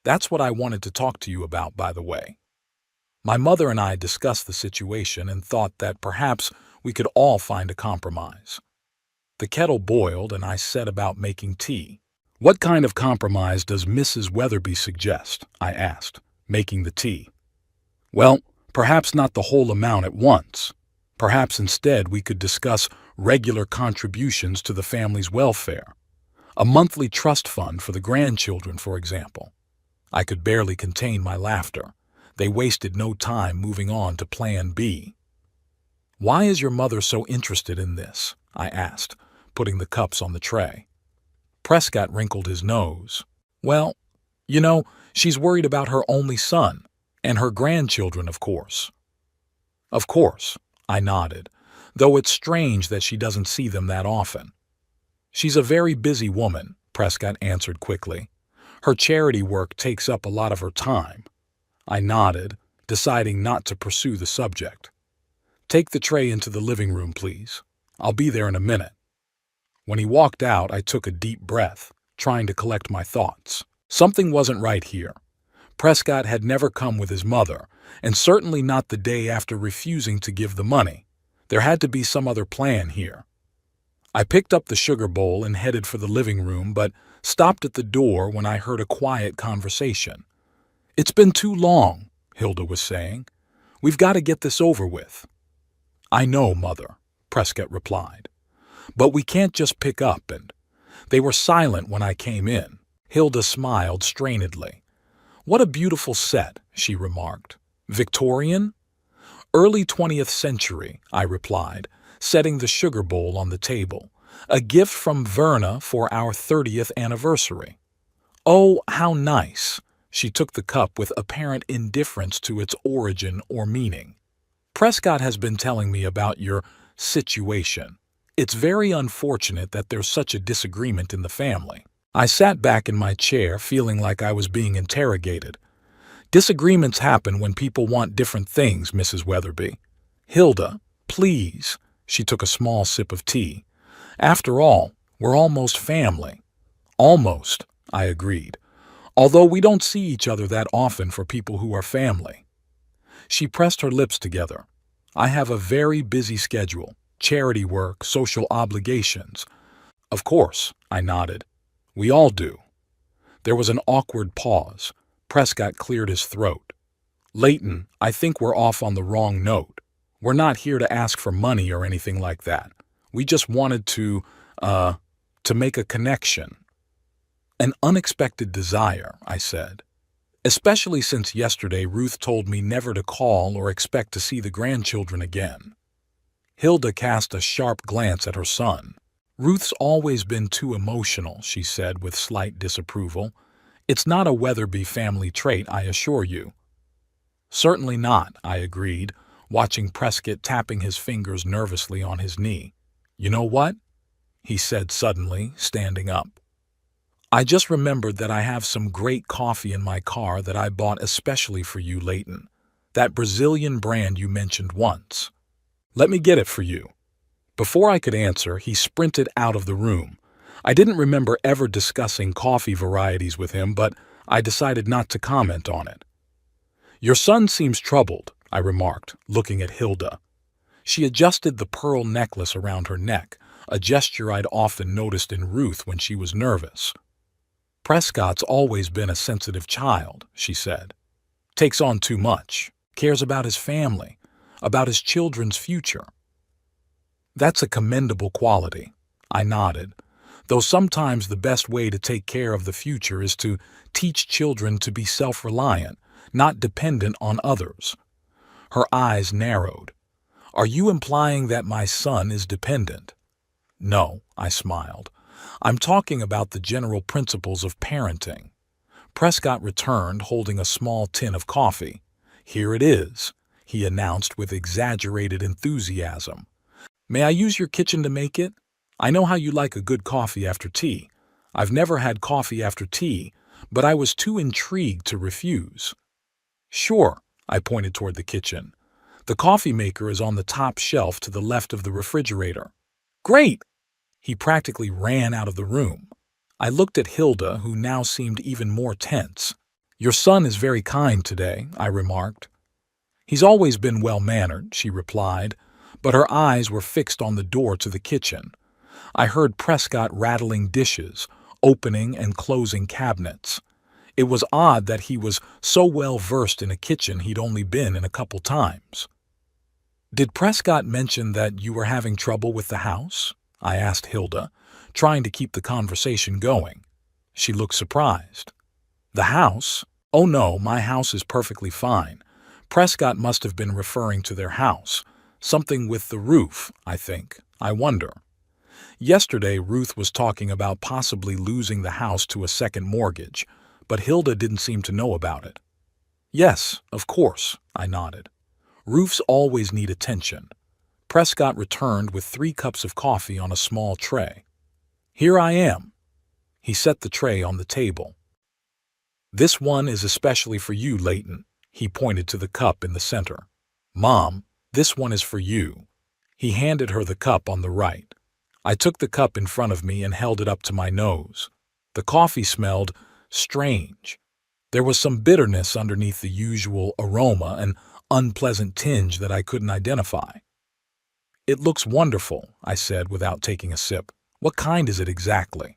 S1: That's what I wanted to talk to you about, by the way." My mother and I discussed the situation and thought that perhaps we could all find a compromise. The kettle boiled, and I set about making tea. "What kind of compromise does Mrs. Weatherby suggest?" I asked, making the tea. "Well, perhaps not the whole amount at once. Perhaps instead we could discuss regular contributions to the family's welfare. A monthly trust fund for the grandchildren, for example." I could barely contain my laughter. They wasted no time moving on to Plan B. "Why is your mother so interested in this?" I asked, putting the cups on the tray. Prescott wrinkled his nose. "Well, you know, she's worried about her only son, and her grandchildren, of course." "Of course," I nodded, though it's strange that she doesn't see them that often. "She's a very busy woman," Prescott answered quickly. "Her charity work takes up a lot of her time." I nodded, deciding not to pursue the subject. "Take the tray into the living room, please. I'll be there in a minute." When he walked out, I took a deep breath, trying to collect my thoughts. Something wasn't right here. Prescott had never come with his mother, and certainly not the day after refusing to give the money. There had to be some other plan here. I picked up the sugar bowl and headed for the living room, but stopped at the door when I heard a quiet conversation. "It's been too long," Hilda was saying. "We've got to get this over with." "I know, Mother," Prescott replied. "But we can't just pick up and—" They were silent when I came in. Hilda smiled strainedly. "What a beautiful set," she remarked. "Victorian?" "Early 20th century," I replied, setting the sugar bowl on the table. "A gift from Verna for our 30th anniversary." "Oh, how nice." She took the cup with apparent indifference to its origin or meaning. "Prescott has been telling me about your situation. It's very unfortunate that there's such a disagreement in the family." I sat back in my chair, feeling like I was being interrogated. Disagreements happen when people want different things, Mrs. Weatherby. Hilda, please. She took a small sip of tea. After all, we're almost family. Almost, I agreed. Although we don't see each other that often for people who are family. She pressed her lips together. I have a very busy schedule. Charity work, social obligations. Of course, I nodded. We all do. There was an awkward pause. Prescott cleared his throat. Leighton, I think we're off on the wrong note. We're not here to ask for money or anything like that. We just wanted to make a connection. An unexpected desire, I said. Especially since yesterday Ruth told me never to call or expect to see the grandchildren again. Hilda cast a sharp glance at her son. Ruth's always been too emotional, she said with slight disapproval. It's not a Weatherby family trait, I assure you. Certainly not, I agreed, watching Prescott tapping his fingers nervously on his knee. You know what? He said suddenly, standing up. I just remembered that I have some great coffee in my car that I bought especially for you, Leighton. That Brazilian brand you mentioned once. Let me get it for you. Before I could answer, he sprinted out of the room. I didn't remember ever discussing coffee varieties with him, but I decided not to comment on it. Your son seems troubled, I remarked, looking at Hilda. She adjusted the pearl necklace around her neck, a gesture I'd often noticed in Ruth when she was nervous. Prescott's always been a sensitive child, she said. Takes on too much, cares about his family, about his children's future. That's a commendable quality, I nodded, though sometimes the best way to take care of the future is to teach children to be self-reliant, not dependent on others. Her eyes narrowed. Are you implying that my son is dependent? No, I smiled. I'm talking about the general principles of parenting. Prescott returned, holding a small tin of coffee. Here it is, he announced with exaggerated enthusiasm. May I use your kitchen to make it? I know how you like a good coffee after tea. I've never had coffee after tea, but I was too intrigued to refuse. Sure, I pointed toward the kitchen. The coffee maker is on the top shelf to the left of the refrigerator. Great! He practically ran out of the room. I looked at Hilda, who now seemed even more tense. Your son is very kind today, I remarked. He's always been well-mannered, she replied, but her eyes were fixed on the door to the kitchen. I heard Prescott rattling dishes, opening and closing cabinets. It was odd that he was so well-versed in a kitchen he'd only been in a couple times. Did Prescott mention that you were having trouble with the house? I asked Hilda, trying to keep the conversation going. She looked surprised. The house? Oh no, my house is perfectly fine. Prescott must have been referring to their house. Something with the roof, I think. I wonder. Yesterday, Ruth was talking about possibly losing the house to a second mortgage, but Hilda didn't seem to know about it. Yes, of course, I nodded. Roofs always need attention. Prescott returned with 3 cups of coffee on a small tray. Here I am. He set the tray on the table. This one is especially for you, Leighton. He pointed to the cup in the center. Mom, this one is for you. He handed her the cup on the right. I took the cup in front of me and held it up to my nose. The coffee smelled strange. There was some bitterness underneath the usual aroma, an unpleasant tinge that I couldn't identify. It looks wonderful, I said without taking a sip. What kind is it exactly?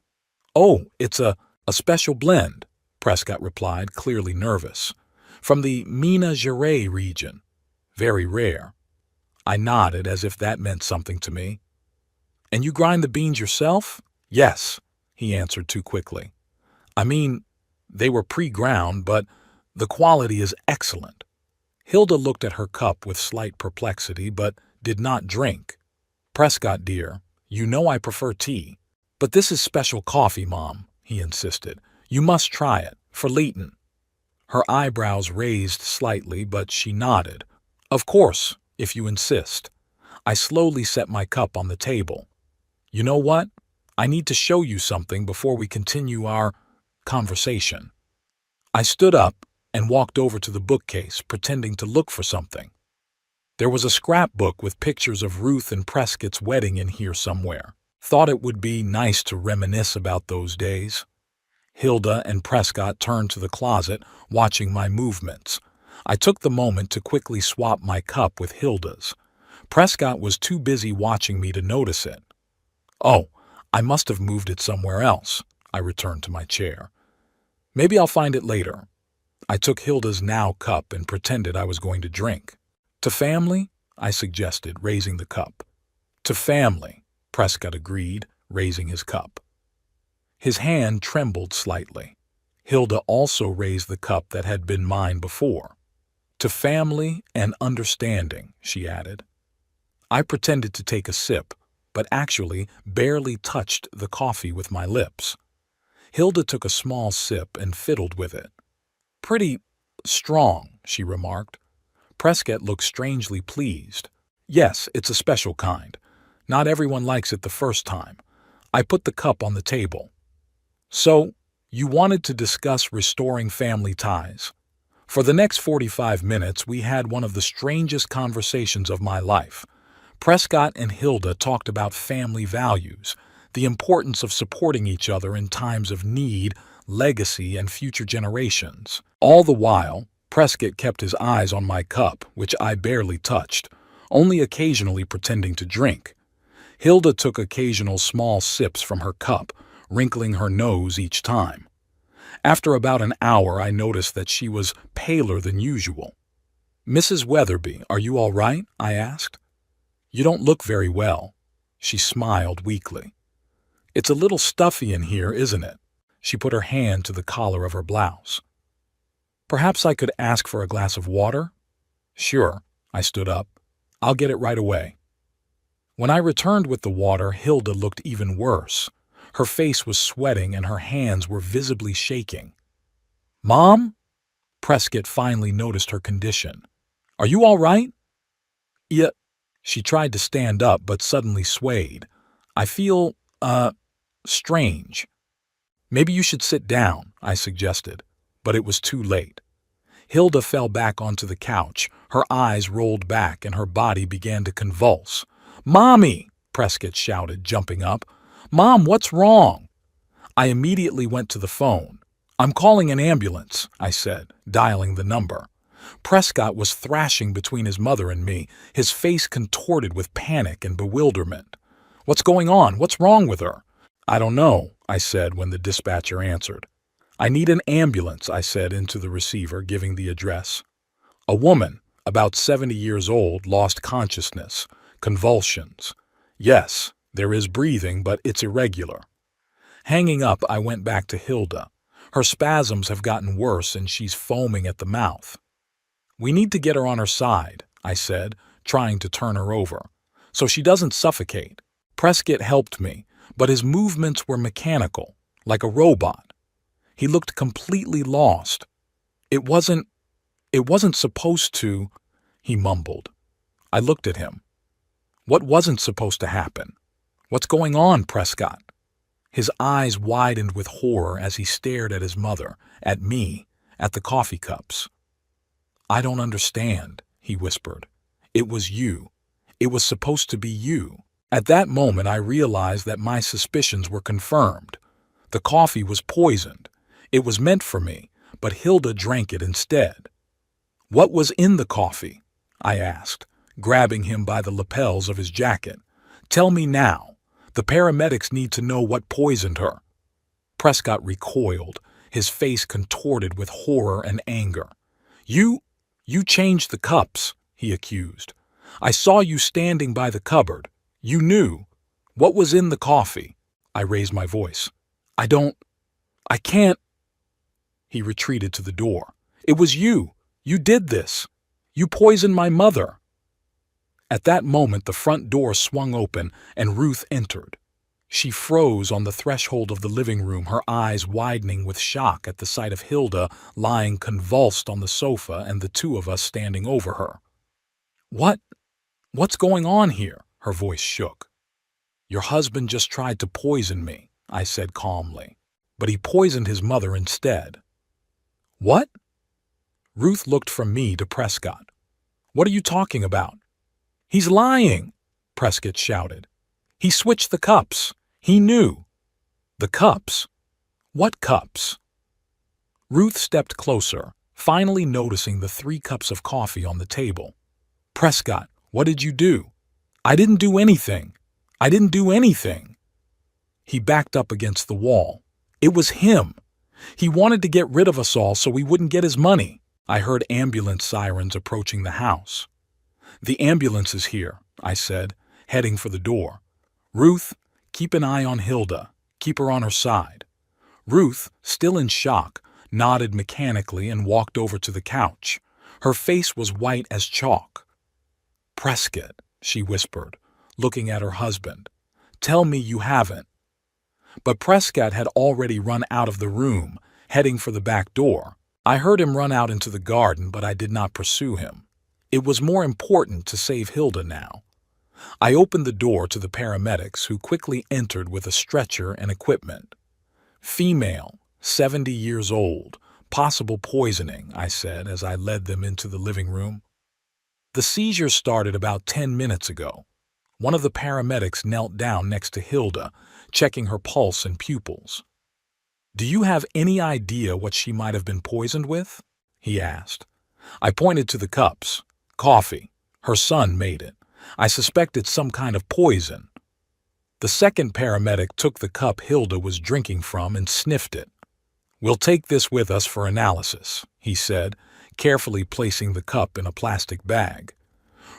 S1: Oh, it's a special blend, Prescott replied, clearly nervous. From the Minas Gerais region. Very rare. I nodded as if that meant something to me. And you grind the beans yourself? Yes, he answered too quickly. I mean, they were pre-ground, but the quality is excellent. Hilda looked at her cup with slight perplexity, but did not drink. Prescott, dear, you know I prefer tea. But this is special coffee, Mom, he insisted. You must try it, for Leighton. Her eyebrows raised slightly, but she nodded. Of course, if you insist. I slowly set my cup on the table. You know what? I need to show you something before we continue our conversation. I stood up and walked over to the bookcase, pretending to look for something. There was a scrapbook with pictures of Ruth and Prescott's wedding in here somewhere. Thought it would be nice to reminisce about those days. Hilda and Prescott turned to the closet, watching my movements. I took the moment to quickly swap my cup with Hilda's. Prescott was too busy watching me to notice it. Oh, I must have moved it somewhere else. I returned to my chair. Maybe I'll find it later. I took Hilda's now cup and pretended I was going to drink. To family? I suggested, raising the cup. To family, Prescott agreed, raising his cup. His hand trembled slightly. Hilda also raised the cup that had been mine before. To family and understanding, she added. I pretended to take a sip, but actually barely touched the coffee with my lips. Hilda took a small sip and fiddled with it. Pretty strong, she remarked. Prescott looked strangely pleased. Yes, it's a special kind. Not everyone likes it the first time. I put the cup on the table. So, you wanted to discuss restoring family ties. For the next 45 minutes, we had one of the strangest conversations of my life. Prescott and Hilda talked about family values, the importance of supporting each other in times of need, legacy, and future generations. All the while, Prescott kept his eyes on my cup, which I barely touched, only occasionally pretending to drink. Hilda took occasional small sips from her cup, wrinkling her nose each time. After about an hour, I noticed that she was paler than usual. "Mrs. Weatherby, are you all right?" I asked. "You don't look very well." She smiled weakly. "It's a little stuffy in here, isn't it?" She put her hand to the collar of her blouse. "Perhaps I could ask for a glass of water?" "Sure." I stood up. "I'll get it right away." When I returned with the water, Hilda looked even worse. Her face was sweating and her hands were visibly shaking. "Mom?" Prescott finally noticed her condition. "Are you all right?" "Yeah." She tried to stand up but suddenly swayed. "I feel, strange." "Maybe you should sit down," I suggested, but it was too late. Hilda fell back onto the couch, her eyes rolled back and her body began to convulse. "Mommy!" Prescott shouted, jumping up. "Mom, what's wrong?" I immediately went to the phone. "I'm calling an ambulance," I said, dialing the number. Prescott was thrashing between his mother and me, his face contorted with panic and bewilderment. "What's going on? What's wrong with her?" "I don't know," I said when the dispatcher answered. "I need an ambulance," I said into the receiver, giving the address. "A woman, about 70 years old, lost consciousness. Convulsions. Yes, there is breathing, but it's irregular." Hanging up, I went back to Hilda. Her spasms have gotten worse and she's foaming at the mouth. "We need to get her on her side," I said, trying to turn her over, "so she doesn't suffocate." Prescott helped me, but his movements were mechanical, like a robot. He looked completely lost. It wasn't supposed to," he mumbled. I looked at him. "What wasn't supposed to happen? What's going on, Prescott?" His eyes widened with horror as he stared at his mother, at me, at the coffee cups. "I don't understand," he whispered. "It was you. It was supposed to be you." At that moment, I realized that my suspicions were confirmed. The coffee was poisoned. It was meant for me, but Hilda drank it instead. "What was in the coffee?" I asked, grabbing him by the lapels of his jacket. "Tell me now. The paramedics need to know what poisoned her." Prescott recoiled, his face contorted with horror and anger. You changed the cups," he accused. "I saw you standing by the cupboard. You knew. What was in the coffee?" I raised my voice. I can't." He retreated to the door. "It was you. You did this. You poisoned my mother." At that moment, the front door swung open and Ruth entered. She froze on the threshold of the living room, her eyes widening with shock at the sight of Hilda lying convulsed on the sofa and the two of us standing over her. What's going on here?" Her voice shook. "Your husband just tried to poison me," I said calmly, "but he poisoned his mother instead." "What?" Ruth looked from me to Prescott. "What are you talking about?" "He's lying," Prescott shouted. "He switched the cups. He knew." "The cups? What cups?" Ruth stepped closer, finally noticing the 3 cups of coffee on the table. "Prescott, what did you do?" "I didn't do anything. I didn't do anything." He backed up against the wall. "It was him. He wanted to get rid of us all so we wouldn't get his money." I heard ambulance sirens approaching the house. "The ambulance is here," I said, heading for the door. "Ruth, keep an eye on Hilda. Keep her on her side." Ruth, still in shock, nodded mechanically and walked over to the couch. Her face was white as chalk. "Prescott," she whispered, looking at her husband, "tell me you haven't." But Prescott had already run out of the room, heading for the back door. I heard him run out into the garden, but I did not pursue him. It was more important to save Hilda now. I opened the door to the paramedics, who quickly entered with a stretcher and equipment. "Female, 70 years old, possible poisoning," I said as I led them into the living room. "The seizure started about 10 minutes ago." One of the paramedics knelt down next to Hilda, checking her pulse and pupils. "Do you have any idea what she might have been poisoned with?" he asked. I pointed to the cups. "Coffee. Her son made it. I suspect it's some kind of poison." The second paramedic took the cup Hilda was drinking from and sniffed it. "We'll take this with us for analysis," he said, carefully placing the cup in a plastic bag.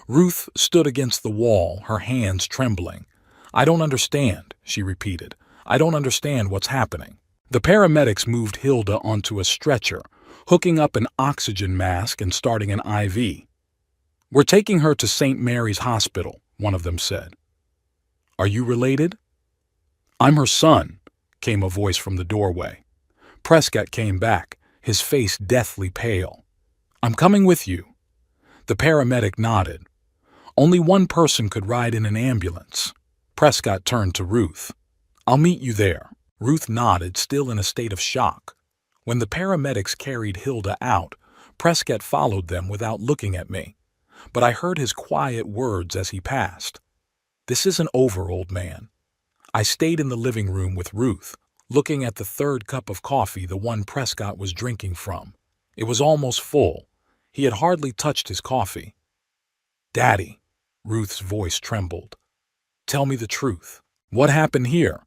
S1: Ruth stood against the wall, her hands trembling. "I don't understand," she repeated. "I don't understand what's happening." The paramedics moved Hilda onto a stretcher, hooking up an oxygen mask and starting an IV. "We're taking her to St. Mary's Hospital," one of them said. "Are you related?" "I'm her son," came a voice from the doorway. Prescott came back, his face deathly pale. "I'm coming with you." The paramedic nodded. Only one person could ride in an ambulance. Prescott turned to Ruth. "I'll meet you there." Ruth nodded, still in a state of shock. When the paramedics carried Hilda out, Prescott followed them without looking at me. But I heard his quiet words as he passed. "This isn't over, old man." I stayed in the living room with Ruth, looking at the 3rd cup of coffee, the one Prescott was drinking from. It was almost full. He had hardly touched his coffee. "Daddy," Ruth's voice trembled. "Tell me the truth. What happened here?"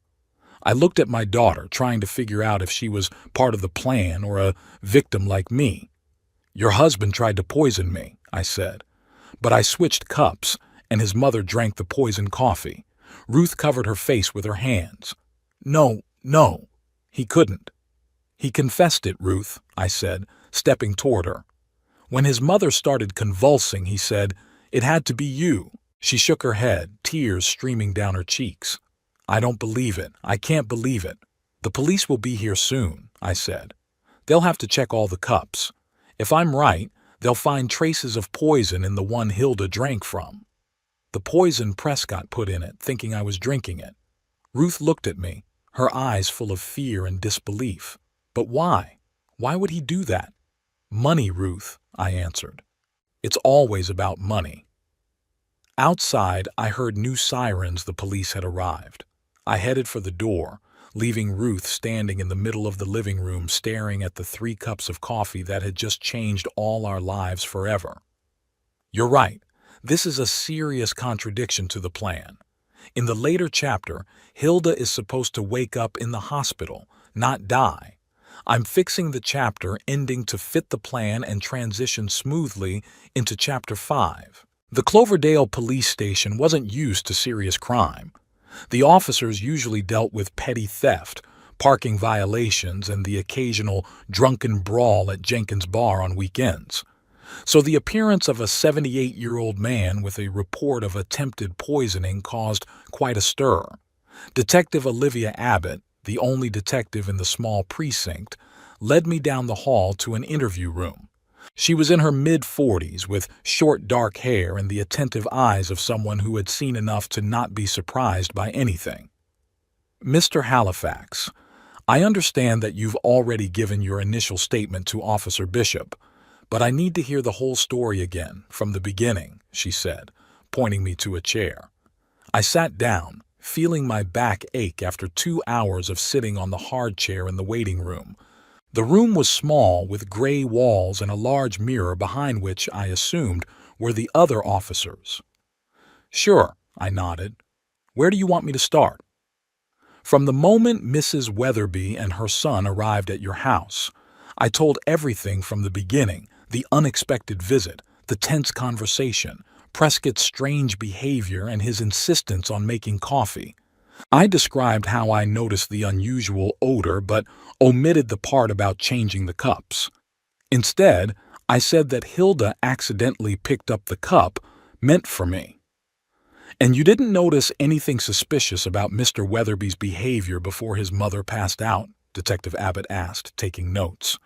S1: I looked at my daughter, trying to figure out if she was part of the plan or a victim like me. "Your husband tried to poison me," I said. "But I switched cups, and his mother drank the poisoned coffee." Ruth covered her face with her hands. No, he couldn't." "He confessed it, Ruth," I said, stepping toward her. "When his mother started convulsing, he said, 'It had to be you.'" She shook her head, tears streaming down her cheeks. "I don't believe it. I can't believe it." "The police will be here soon," I said. "They'll have to check all the cups. If I'm right, they'll find traces of poison in the one Hilda drank from. The poison Prescott put in it, thinking I was drinking it." Ruth looked at me, her eyes full of fear and disbelief. "But why? Why would he do that?" "Money, Ruth," I answered. "It's always about money." Outside, I heard new sirens. The police had arrived. I headed for the door, leaving Ruth standing in the middle of the living room staring at the 3 cups of coffee that had just changed all our lives forever. You're right. This is a serious contradiction to the plan. In the later chapter, Hilda is supposed to wake up in the hospital, not die. I'm fixing the chapter ending to fit the plan and transition smoothly into Chapter 5. The Cloverdale police station wasn't used to serious crime. The officers usually dealt with petty theft, parking violations, and the occasional drunken brawl at Jenkins' bar on weekends. So the appearance of a 78-year-old man with a report of attempted poisoning caused quite a stir. Detective Olivia Abbott, the only detective in the small precinct, led me down the hall to an interview room. She was in her mid-40s with short dark hair and the attentive eyes of someone who had seen enough to not be surprised by anything. "Mr. Halifax, I understand that you've already given your initial statement to Officer Bishop, But I need to hear the whole story again, from the beginning, she said, pointing me to a chair. I sat down, feeling my back ache after 2 hours of sitting on the hard chair in the waiting room. The room was small, with gray walls and a large mirror behind which, I assumed, were the other officers. Sure, I nodded. Where do you want me to start? From the moment Mrs. Weatherby and her son arrived at your house, I told everything from the beginning: the unexpected visit, the tense conversation, Prescott's strange behavior and his insistence on making coffee. I described how I noticed the unusual odor but omitted the part about changing the cups. Instead, I said that Hilda accidentally picked up the cup meant for me. And you didn't notice anything suspicious about Mr. Weatherby's behavior before his mother passed out? Detective Abbott asked, taking notes.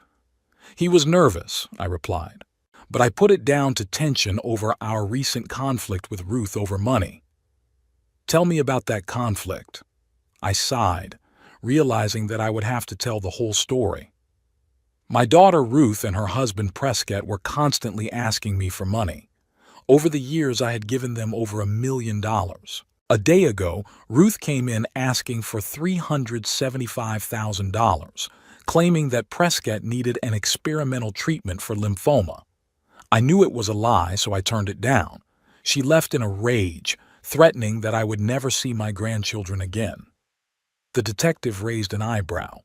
S1: He was nervous, I replied, but I put it down to tension over our recent conflict with Ruth over money. Tell me about that conflict. I sighed, realizing that I would have to tell the whole story. My daughter Ruth and her husband Prescott were constantly asking me for money. Over the years, I had given them over $1 million. A day ago, Ruth came in asking for $375,000, claiming that Prescott needed an experimental treatment for lymphoma. I knew it was a lie, so I turned it down. She left in a rage, threatening that I would never see my grandchildren again. The detective raised an eyebrow.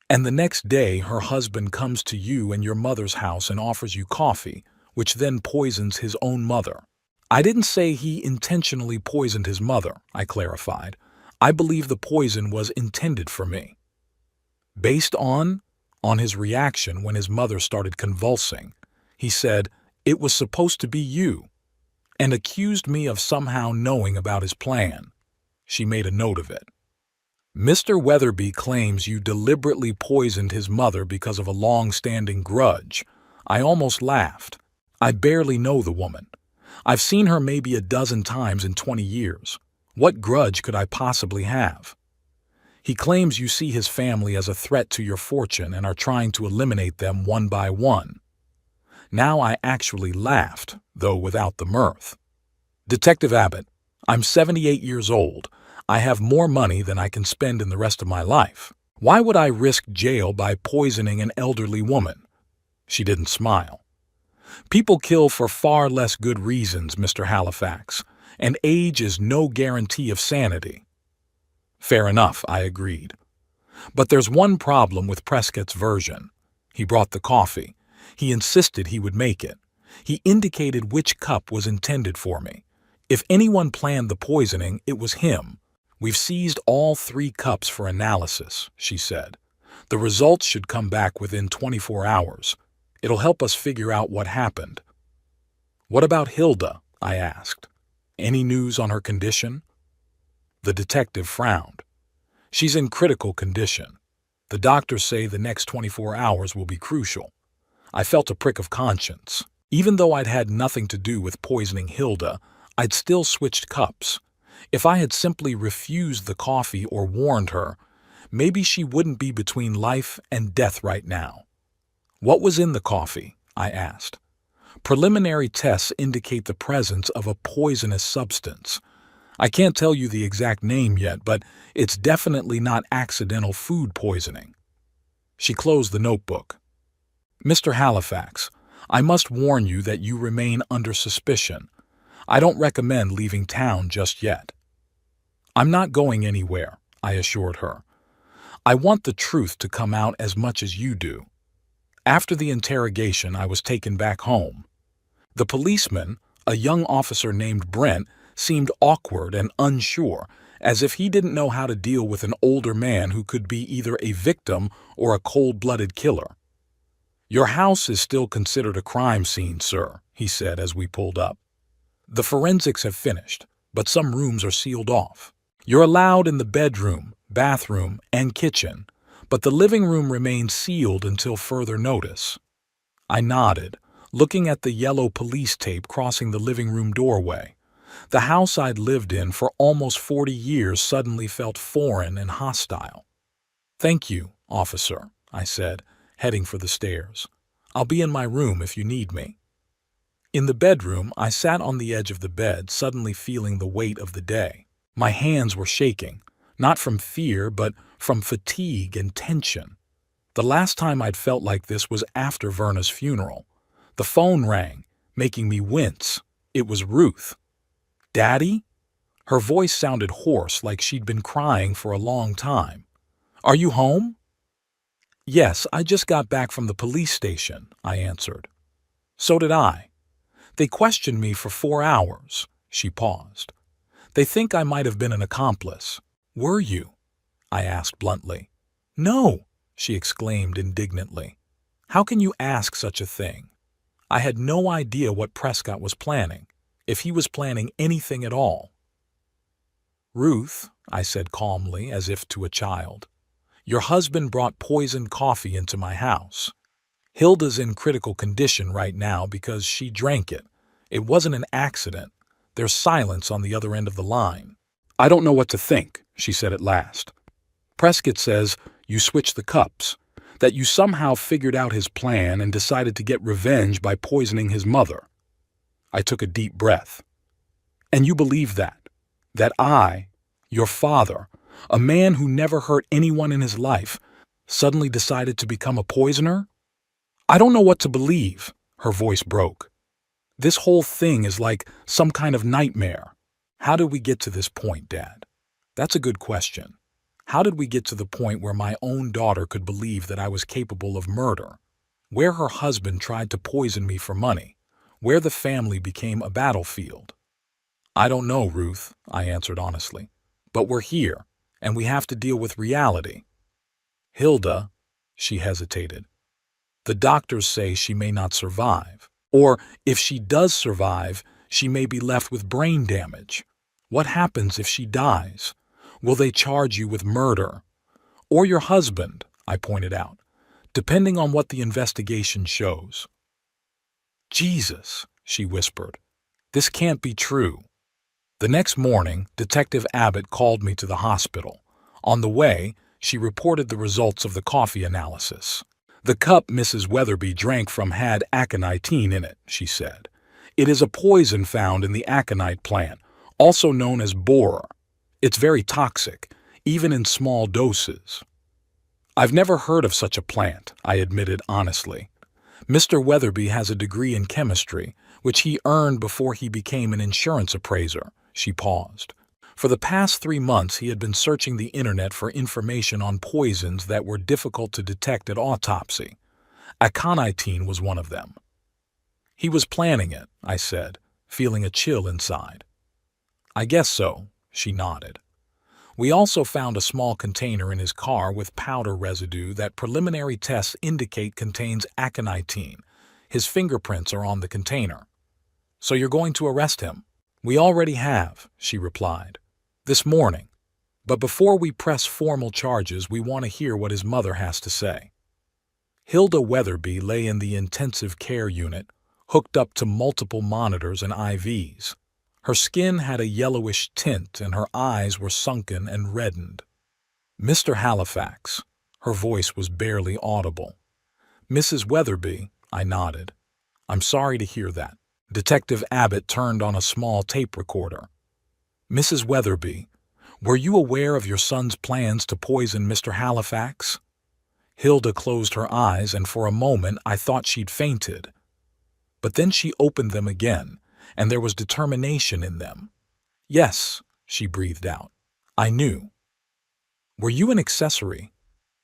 S1: And the next day, her husband comes to you and your mother's house and offers you coffee, which then poisons his own mother. I didn't say he intentionally poisoned his mother, I clarified. I believe the poison was intended for me. Based on his reaction when his mother started convulsing, he said, "It was supposed to be you," and accused me of somehow knowing about his plan. She made a note of it. Mr. Weatherby claims you deliberately poisoned his mother because of a long-standing grudge. I almost laughed. I barely know the woman. I've seen her maybe a dozen times in 20 years. What grudge could I possibly have? He claims you see his family as a threat to your fortune and are trying to eliminate them one by one. Now I actually laughed, though without the mirth. Detective Abbott, I'm 78 years old. I have more money than I can spend in the rest of my life. Why would I risk jail by poisoning an elderly woman? She didn't smile. People kill for far less good reasons, Mr. Halifax, and age is no guarantee of sanity. Fair enough, I agreed. But there's one problem with Prescott's version. He brought the coffee. He insisted he would make it. He indicated which cup was intended for me. If anyone planned the poisoning, it was him. We've seized all 3 cups for analysis, she said. The results should come back within 24 hours. It'll help us figure out what happened. What about Hilda? I asked. Any news on her condition? The detective frowned. She's in critical condition. The doctors say the next 24 hours will be crucial. I felt a prick of conscience. Even though I'd had nothing to do with poisoning Hilda, I'd still switched cups. If I had simply refused the coffee or warned her, maybe she wouldn't be between life and death right now. What was in the coffee? I asked. Preliminary tests indicate the presence of a poisonous substance. I can't tell you the exact name yet, but it's definitely not accidental food poisoning. She closed the notebook. Mr. Halifax, I must warn you that you remain under suspicion. I don't recommend leaving town just yet. I'm not going anywhere, I assured her. I want the truth to come out as much as you do. After the interrogation, I was taken back home. The policeman, a young officer named Brent, seemed awkward and unsure, as if he didn't know how to deal with an older man who could be either a victim or a cold-blooded killer. Your house is still considered a crime scene, sir, he said as we pulled up. The forensics have finished, but some rooms are sealed off. You're allowed in the bedroom, bathroom, and kitchen, but the living room remains sealed until further notice. I nodded, looking at the yellow police tape crossing the living room doorway. The house I'd lived in for almost 40 years suddenly felt foreign and hostile. Thank you, officer, I said, heading for the stairs. I'll be in my room if you need me." In the bedroom, I sat on the edge of the bed, suddenly feeling the weight of the day. My hands were shaking, not from fear, but from fatigue and tension. The last time I'd felt like this was after Verna's funeral. The phone rang, making me wince. It was Ruth. "Daddy?" Her voice sounded hoarse, like she'd been crying for a long time. "Are you home?" "Yes, I just got back from the police station," I answered. "So did I. They questioned me for 4 hours." She paused. "They think I might have been an accomplice." "Were you?" I asked bluntly. "No," she exclaimed indignantly. "How can you ask such a thing?" I had no idea what Prescott was planning, if he was planning anything at all. "Ruth," I said calmly, as if to a child, "your husband brought poisoned coffee into my house. Hilda's in critical condition right now because she drank it. It wasn't an accident. There's silence on the other end of the line." "I don't know what to think," she said at last. "Prescott says you switched the cups, that you somehow figured out his plan and decided to get revenge by poisoning his mother." I took a deep breath. "And you believe that? That I, your father, a man who never hurt anyone in his life, suddenly decided to become a poisoner?" "I don't know what to believe," her voice broke. "This whole thing is like some kind of nightmare." "How did we get to this point, Dad?" "That's a good question. How did we get to the point where my own daughter could believe that I was capable of murder? Where her husband tried to poison me for money? Where the family became a battlefield?" "I don't know, Ruth," I answered honestly. "But we're here, and we have to deal with reality." "Hilda," she hesitated. "The doctors say she may not survive. Or, if she does survive, she may be left with brain damage. What happens if she dies? Will they charge you with murder? Or your husband?" I pointed out, "depending on what the investigation shows." "Jesus," she whispered. "This can't be true." The next morning, Detective Abbott called me to the hospital. On the way, she reported the results of the coffee analysis. "The cup Mrs. Weatherby drank from had aconitine in it," she said. "It is a poison found in the aconite plant, also known as borer. It's very toxic, even in small doses." "I've never heard of such a plant," I admitted honestly. "Mr. Weatherby has a degree in chemistry, which he earned before he became an insurance appraiser." She paused. "For the past 3 months he had been searching the internet for information on poisons that were difficult to detect at autopsy. Aconitine was one of them." "He was planning it," I said, feeling a chill inside. "I guess so," she nodded. "We also found a small container in his car with powder residue that preliminary tests indicate contains aconitine. His fingerprints are on the container." "So you're going to arrest him?" "We already have," she replied. "This morning. But before we press formal charges, we want to hear what his mother has to say." Hilda Weatherby lay in the intensive care unit, hooked up to multiple monitors and IVs. Her skin had a yellowish tint and her eyes were sunken and reddened. "Mr. Halifax," her voice was barely audible. "Mrs. Weatherby," I nodded. "I'm sorry to hear that." Detective Abbott turned on a small tape recorder. "Mrs. Weatherby, were you aware of your son's plans to poison Mr. Halifax?" Hilda closed her eyes, and for a moment I thought she'd fainted. But then she opened them again, and there was determination in them. "Yes," she breathed out. "I knew." "Were you an accessory?"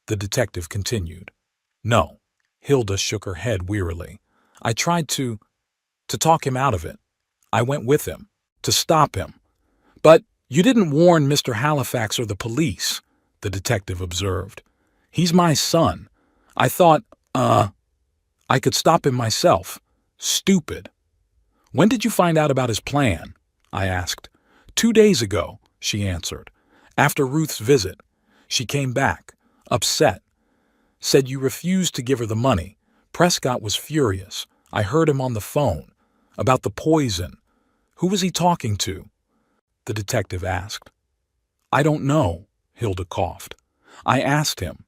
S1: the detective continued. "No." Hilda shook her head wearily. "I tried to talk him out of it. I went with him, to stop him." "But you didn't warn Mr. Halifax or the police," the detective observed. "He's my son. I thought, I could stop him myself. Stupid." "When did you find out about his plan?" I asked. "2 days ago," she answered. "After Ruth's visit. She came back, upset. Said you refused to give her the money. Prescott was furious. I heard him on the phone. About the poison. Who was he talking to?" the detective asked. "I don't know," Hilda coughed. "I asked him.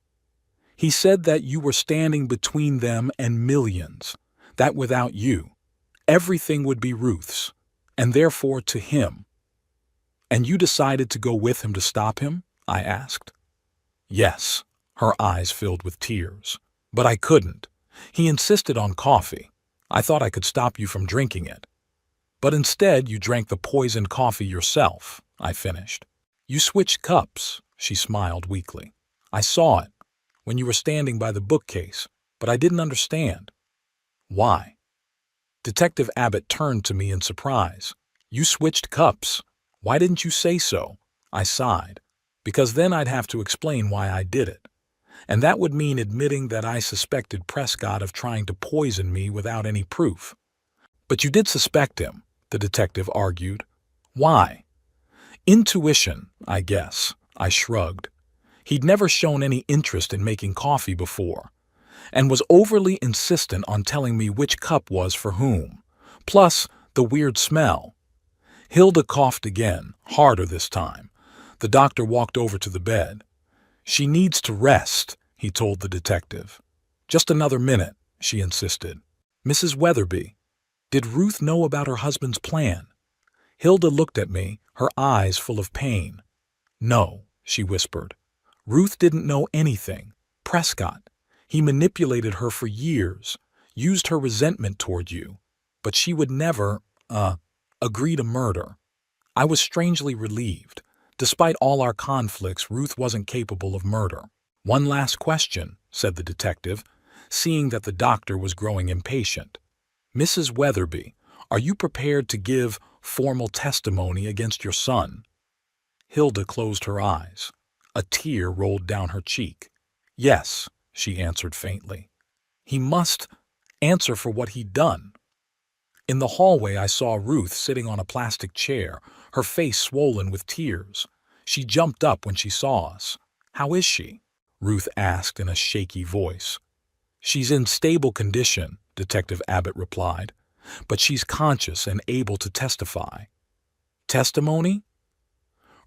S1: He said that you were standing between them and millions, that without you, everything would be Ruth's, and therefore to him. And you decided to go with him to stop him? I asked. Yes, her eyes filled with tears. But I couldn't. He insisted on coffee. I thought I could stop you from drinking it. But instead you drank the poisoned coffee yourself, I finished. You switched cups, she smiled weakly. I saw it, when you were standing by the bookcase, but I didn't understand. Why? Detective Abbott turned to me in surprise. You switched cups. Why didn't you say so? I sighed. Because then I'd have to explain why I did it. And that would mean admitting that I suspected Prescott of trying to poison me without any proof. But you did suspect him, the detective argued. Why? Intuition, I guess, I shrugged. He'd never shown any interest in making coffee before, and was overly insistent on telling me which cup was for whom, plus the weird smell. Hilda coughed again, harder this time. The doctor walked over to the bed. She needs to rest, he told the detective. Just another minute, she insisted. Mrs. Weatherby, did Ruth know about her husband's plan? Hilda looked at me, her eyes full of pain. No, she whispered. Ruth didn't know anything. Prescott. He manipulated her for years, used her resentment toward you. But she would never, agree to murder. I was strangely relieved. Despite all our conflicts, Ruth wasn't capable of murder. One last question, said the detective, seeing that the doctor was growing impatient. Mrs. Weatherby, are you prepared to give formal testimony against your son? Hilda closed her eyes. A tear rolled down her cheek. Yes, she answered faintly. He must answer for what he'd done. In the hallway I saw Ruth sitting on a plastic chair, her face swollen with tears. She jumped up when she saw us. How is she? Ruth asked in a shaky voice. She's in stable condition, Detective Abbott replied, but she's conscious and able to testify. Testimony?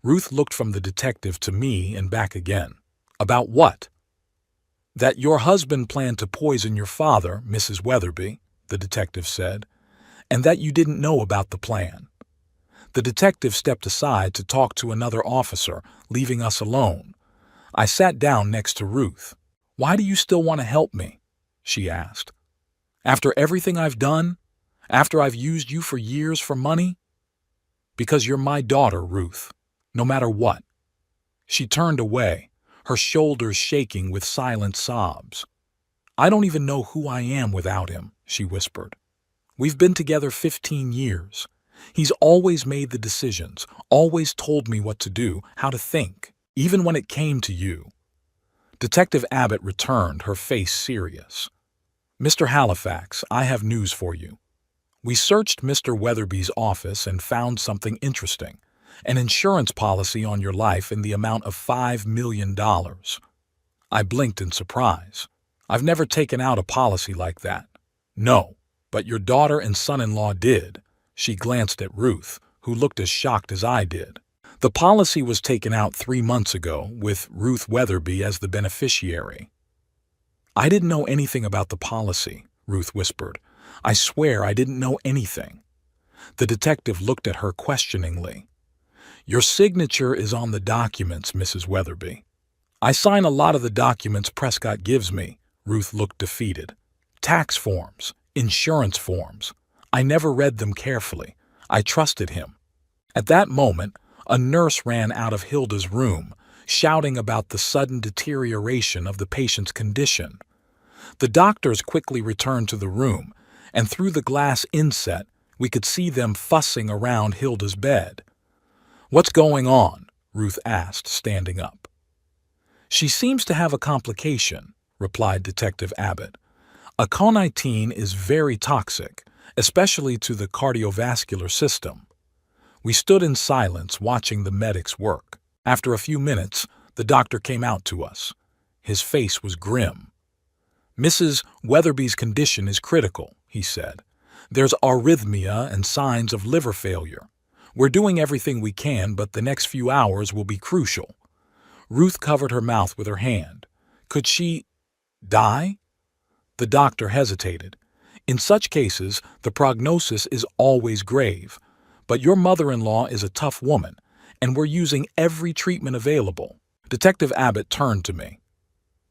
S1: Ruth looked from the detective to me and back again. About what? That your husband planned to poison your father, Mrs. Weatherby, the detective said, and that you didn't know about the plan. The detective stepped aside to talk to another officer, leaving us alone. I sat down next to Ruth. Why do you still want to help me? She asked. After everything I've done? After I've used you for years for money? Because you're my daughter, Ruth. No matter what. She turned away, her shoulders shaking with silent sobs. I don't even know who I am without him, she whispered. We've been together 15 years. He's always made the decisions, always told me what to do, how to think, even when it came to you. Detective Abbott returned, her face serious. Mr. Halifax, I have news for you. We searched Mr. Weatherby's office and found something interesting. An insurance policy on your life in the amount of $5 million. I blinked in surprise. I've never taken out a policy like that. No, but your daughter and son-in-law did. She glanced at Ruth, who looked as shocked as I did. The policy was taken out 3 months ago, with Ruth Weatherby as the beneficiary. I didn't know anything about the policy, Ruth whispered. I swear I didn't know anything. The detective looked at her questioningly. Your signature is on the documents, Mrs. Weatherby. I sign a lot of the documents Prescott gives me. Ruth looked defeated. Tax forms, insurance forms. I never read them carefully. I trusted him. At that moment, a nurse ran out of Hilda's room, shouting about the sudden deterioration of the patient's condition. The doctors quickly returned to the room, and through the glass inset, we could see them fussing around Hilda's bed. What's going on? Ruth asked, standing up. She seems to have a complication, replied Detective Abbott. Aconitine is very toxic, especially to the cardiovascular system. We stood in silence watching the medics work. After a few minutes, the doctor came out to us. His face was grim. Mrs. Weatherby's condition is critical, he said. There's arrhythmia and signs of liver failure. We're doing everything we can, but the next few hours will be crucial. Ruth covered her mouth with her hand. Could she Die? The doctor hesitated. In such cases, the prognosis is always grave. But your mother-in-law is a tough woman, and we're using every treatment available. Detective Abbott turned to me.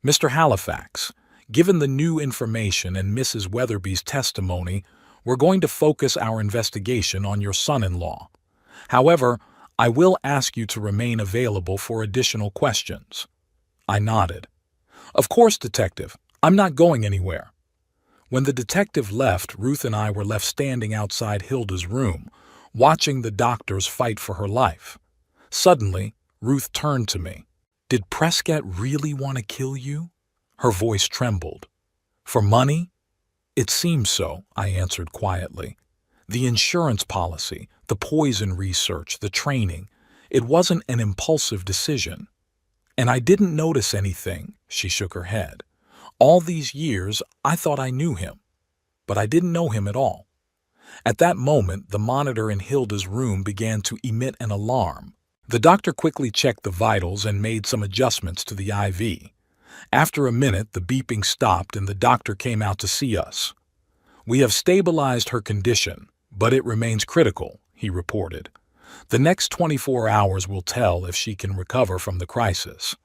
S1: Mr. Halifax, given the new information and Mrs. Weatherby's testimony, we're going to focus our investigation on your son-in-law. However, I will ask you to remain available for additional questions. I nodded. Of course, Detective. I'm not going anywhere. When the detective left, Ruth and I were left standing outside Hilda's room, watching the doctors fight for her life. Suddenly, Ruth turned to me. Did Prescott really want to kill you? Her voice trembled. For money? It seems so, I answered quietly. The insurance policy, the poison research, the training. It wasn't an impulsive decision. And I didn't notice anything, she shook her head. All these years, I thought I knew him. But I didn't know him at all. At that moment, the monitor in Hilda's room began to emit an alarm. The doctor quickly checked the vitals and made some adjustments to the IV. After a minute, the beeping stopped and the doctor came out to see us. We have stabilized her condition, but it remains critical, he reported. The next 24 hours will tell if she can recover from the crisis.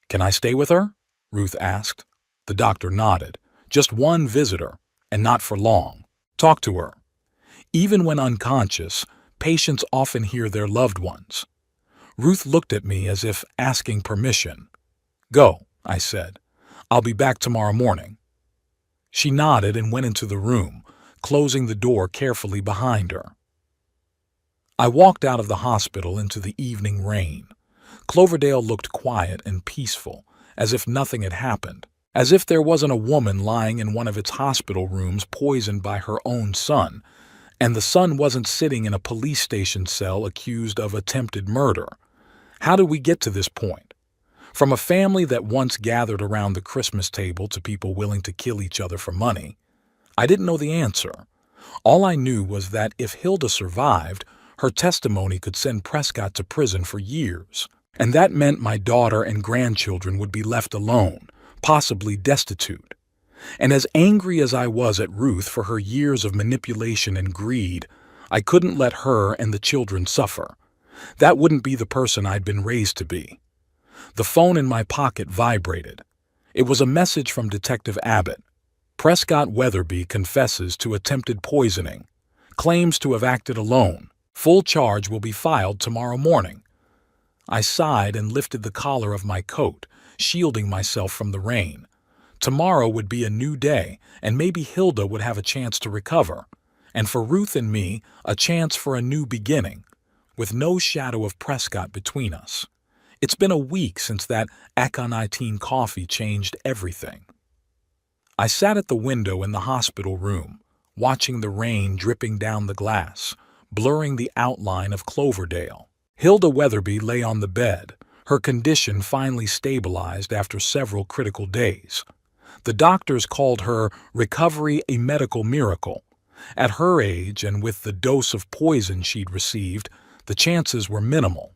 S1: Can I stay with her? Ruth asked. The doctor nodded. Just one visitor, and not for long. Talk to her. Even when unconscious, patients often hear their loved ones. Ruth looked at me as if asking permission. Go, I said. I'll be back tomorrow morning. She nodded and went into the room, closing the door carefully behind her. I walked out of the hospital into the evening rain. Cloverdale looked quiet and peaceful, as if nothing had happened, as if there wasn't a woman lying in one of its hospital rooms poisoned by her own son, and the son wasn't sitting in a police station cell accused of attempted murder. How did we get to this point? From a family that once gathered around the Christmas table to people willing to kill each other for money? I didn't know the answer. All I knew was that if Hilda survived, her testimony could send Prescott to prison for years. And that meant my daughter and grandchildren would be left alone, possibly destitute. And as angry as I was at Ruth for her years of manipulation and greed, I couldn't let her and the children suffer. That wouldn't be the person I'd been raised to be. The phone in my pocket vibrated. It was a message from Detective Abbott. Prescott Weatherby confesses to attempted poisoning, claims to have acted alone. Full charge will be filed tomorrow morning. I sighed and lifted the collar of my coat, shielding myself from the rain. Tomorrow would be a new day, and maybe Hilda would have a chance to recover. And for Ruth and me, a chance for a new beginning, with no shadow of Prescott between us. It's been a week since that aconitine coffee changed everything. I sat at the window in the hospital room, watching the rain dripping down the glass, blurring the outline of Cloverdale. Hilda Weatherby lay on the bed, her condition finally stabilized after several critical days. The doctors called her recovery a medical miracle. At her age and with the dose of poison she'd received, the chances were minimal.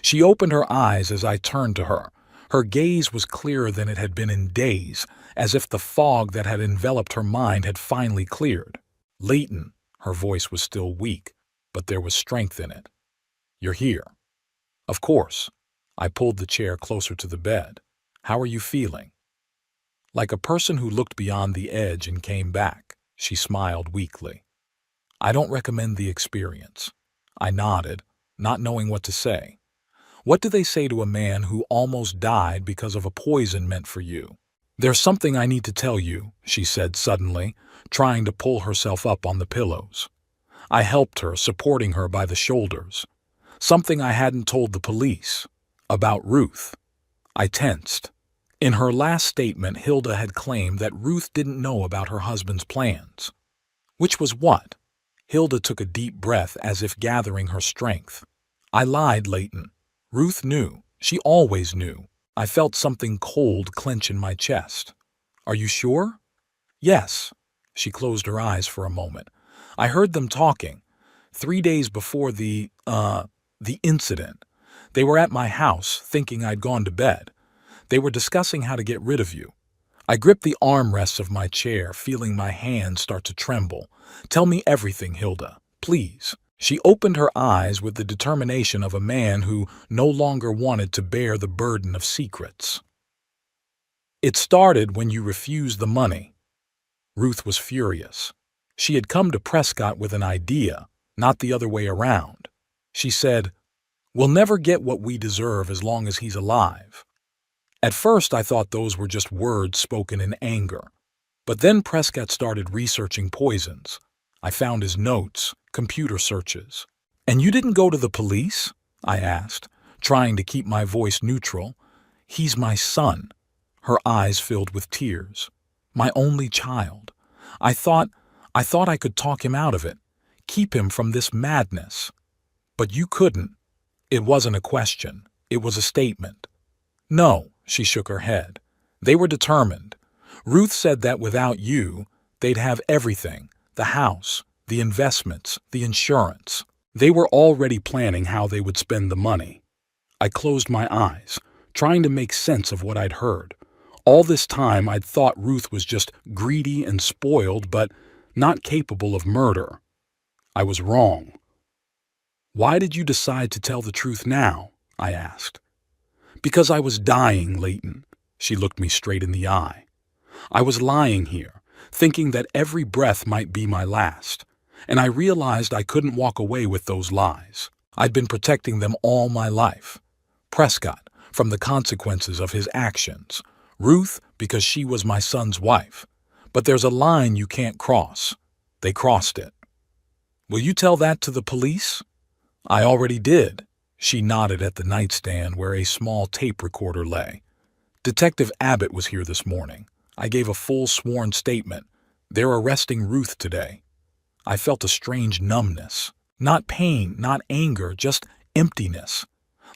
S1: She opened her eyes as I turned to her. Her gaze was clearer than it had been in days, as if the fog that had enveloped her mind had finally cleared. Leighton, her voice was still weak, but there was strength in it. You're here. Of course. I pulled the chair closer to the bed. How are you feeling? Like a person who looked beyond the edge and came back, she smiled weakly. I don't recommend the experience. I nodded, not knowing what to say. What do they say to a man who almost died because of a poison meant for you? There's something I need to tell you, she said suddenly, trying to pull herself up on the pillows. I helped her, supporting her by the shoulders. Something I hadn't told the police. About Ruth. I tensed. In her last statement, Hilda had claimed that Ruth didn't know about her husband's plans. Which was what? Hilda took a deep breath as if gathering her strength. I lied, Leighton. Ruth knew. She always knew. I felt something cold clench in my chest. Are you sure? Yes. She closed her eyes for a moment. I heard them talking. 3 days before the incident. They were at my house, thinking I'd gone to bed. They were discussing how to get rid of you. I gripped the armrests of my chair, feeling my hands start to tremble. "Tell me everything, Hilda, please." She opened her eyes with the determination of a man who no longer wanted to bear the burden of secrets. "It started when you refused the money." Ruth was furious. She had come to Prescott with an idea, not the other way around. She said, "We'll never get what we deserve as long as he's alive." At first, I thought those were just words spoken in anger. But then Prescott started researching poisons. I found his notes, computer searches. "And you didn't go to the police?" I asked, trying to keep my voice neutral. "He's my son." Her eyes filled with tears. "My only child. I thought I could talk him out of it, keep him from this madness. But you couldn't." It wasn't a question. It was a statement. "No," she shook her head. "They were determined. Ruth said that without you, they'd have everything, the house, the investments, the insurance. They were already planning how they would spend the money." I closed my eyes, trying to make sense of what I'd heard. All this time I'd thought Ruth was just greedy and spoiled, but not capable of murder. I was wrong. "Why did you decide to tell the truth now?" I asked. "Because I was dying, Leighton." She looked me straight in the eye. "I was lying here, thinking that every breath might be my last, and I realized I couldn't walk away with those lies. I'd been protecting them all my life. Prescott, from the consequences of his actions. Ruth, because she was my son's wife. But there's a line you can't cross. They crossed it." "Will you tell that to the police?" "I already did." She nodded at the nightstand where a small tape recorder lay. "Detective Abbott was here this morning. I gave a full sworn statement. They're arresting Ruth today." I felt a strange numbness. Not pain, not anger, just emptiness.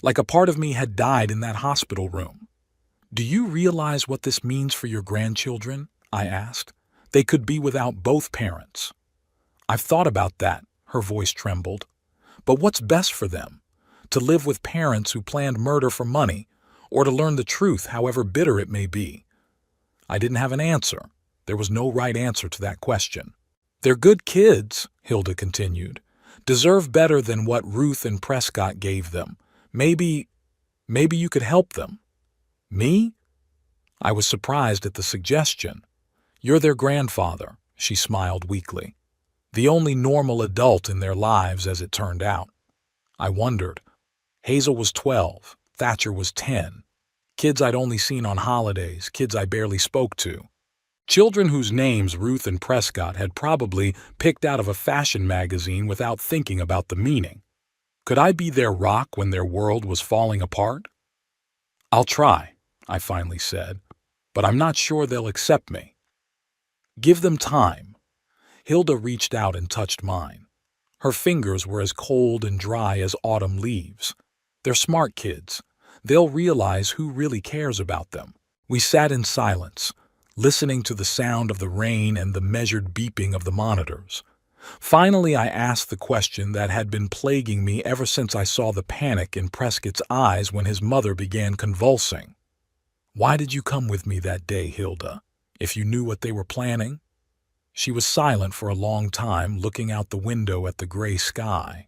S1: Like a part of me had died in that hospital room. "Do you realize what this means for your grandchildren?" I asked. "They could be without both parents." "I've thought about that," her voice trembled. "But what's best for them? To live with parents who planned murder for money, or to learn the truth, however bitter it may be?" I didn't have an answer. There was no right answer to that question. "They're good kids," Hilda continued. "Deserve better than what Ruth and Prescott gave them. Maybe you could help them." "Me?" I was surprised at the suggestion. "You're their grandfather," she smiled weakly. "The only normal adult in their lives, as it turned out." I wondered. Hazel was 12, Thatcher was 10. Kids I'd only seen on holidays, kids I barely spoke to. Children whose names Ruth and Prescott had probably picked out of a fashion magazine without thinking about the meaning. Could I be their rock when their world was falling apart? "I'll try," I finally said, "but I'm not sure they'll accept me." "Give them time." Hilda reached out and touched mine. Her fingers were as cold and dry as autumn leaves. "They're smart kids. They'll realize who really cares about them." We sat in silence, listening to the sound of the rain and the measured beeping of the monitors. Finally, I asked the question that had been plaguing me ever since I saw the panic in Prescott's eyes when his mother began convulsing. "Why did you come with me that day, Hilda, if you knew what they were planning?" She was silent for a long time, looking out the window at the gray sky.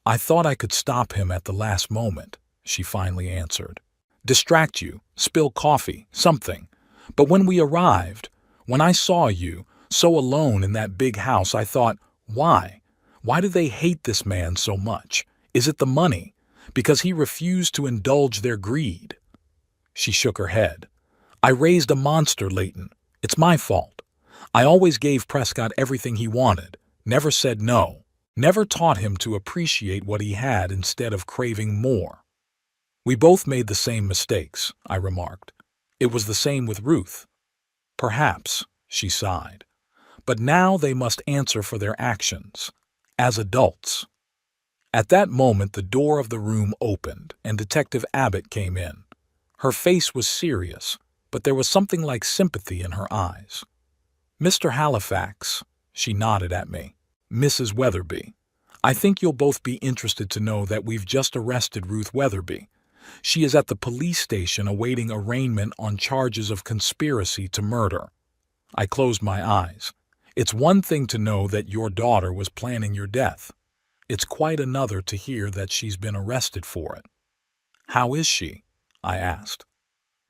S1: "I thought I could stop him at the last moment," she finally answered. "Distract you, spill coffee, something. But when we arrived, when I saw you, so alone in that big house, I thought, why? Why do they hate this man so much? Is it the money? Because he refused to indulge their greed?" She shook her head. "I raised a monster, Leighton. It's my fault. I always gave Prescott everything he wanted, never said no, never taught him to appreciate what he had instead of craving more." "We both made the same mistakes," I remarked. "It was the same with Ruth." "Perhaps," she sighed. "But now they must answer for their actions, as adults." At that moment the door of the room opened and Detective Abbott came in. Her face was serious, but there was something like sympathy in her eyes. "Mr. Halifax," she nodded at me. "Mrs. Weatherby, I think you'll both be interested to know that we've just arrested Ruth Weatherby. She is at the police station awaiting arraignment on charges of conspiracy to murder. I closed my eyes. It's one thing to know that your daughter was planning your death. It's quite another to hear that she's been arrested for it. How is she? I asked.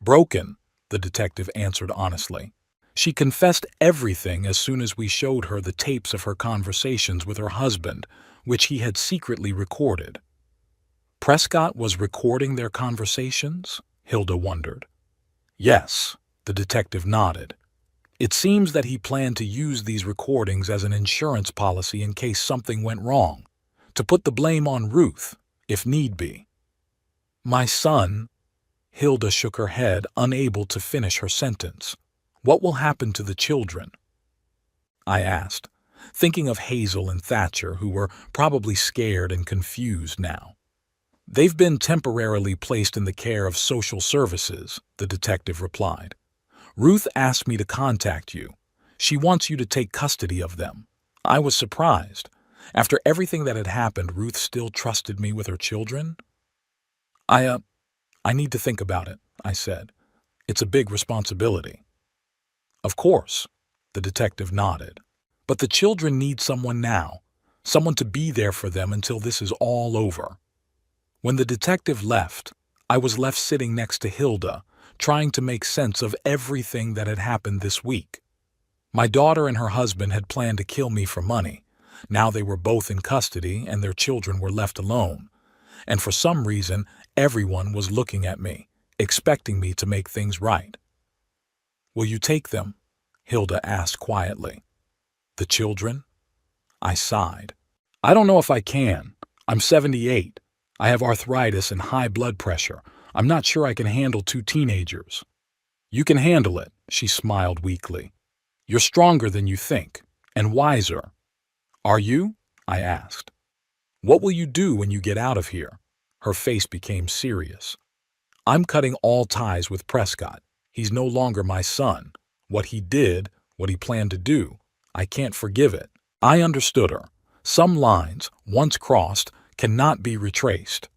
S1: Broken, the detective answered honestly. She confessed everything as soon as we showed her the tapes of her conversations with her husband, which he had secretly recorded. Prescott was recording their conversations? Hilda wondered. Yes, the detective nodded. It seems that he planned to use these recordings as an insurance policy in case something went wrong, to put the blame on Ruth, if need be. My son, Hilda shook her head, unable to finish her sentence. What will happen to the children? I asked, thinking of Hazel and Thatcher, who were probably scared and confused now. They've been temporarily placed in the care of social services, the detective replied. Ruth asked me to contact you. She wants you to take custody of them. I was surprised. After everything that had happened, Ruth still trusted me with her children? I need to think about it, I said. It's a big responsibility. Of course, the detective nodded. But the children need someone now, someone to be there for them until this is all over. When the detective left, I was left sitting next to Hilda, trying to make sense of everything that had happened this week. My daughter and her husband had planned to kill me for money. Now they were both in custody and their children were left alone. And for some reason, everyone was looking at me, expecting me to make things right. Will you take them? Hilda asked quietly. The children? I sighed. I don't know if I can. I'm 78. I have arthritis and high blood pressure. I'm not sure I can handle 2 teenagers. You can handle it, she smiled weakly. You're stronger than you think, and wiser. Are you? I asked. What will you do when you get out of here? Her face became serious. I'm cutting all ties with Prescott. He's no longer my son. What he did, what he planned to do, I can't forgive it. I understood her. Some lines, once crossed, cannot be retraced.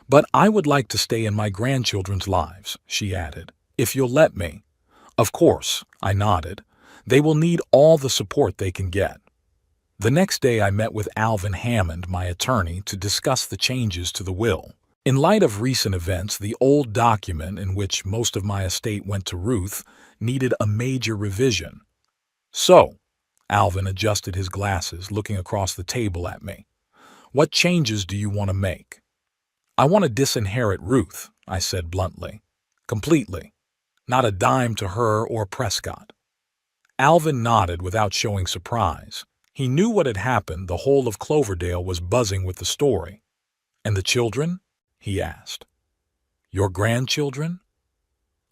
S1: But I would like to stay in my grandchildren's lives, she added, if you'll let me. Of course, I nodded. They will need all the support they can get. The next day I met with Alvin Hammond, my attorney, to discuss the changes to the will. In light of recent events, the old document in which most of my estate went to Ruth needed a major revision. So, Alvin adjusted his glasses, looking across the table at me. What changes do you want to make? I want to disinherit Ruth, I said bluntly. Completely. Not a dime to her or Prescott. Alvin nodded without showing surprise. He knew what had happened. The whole of Cloverdale was buzzing with the story. And the children? He asked. Your grandchildren?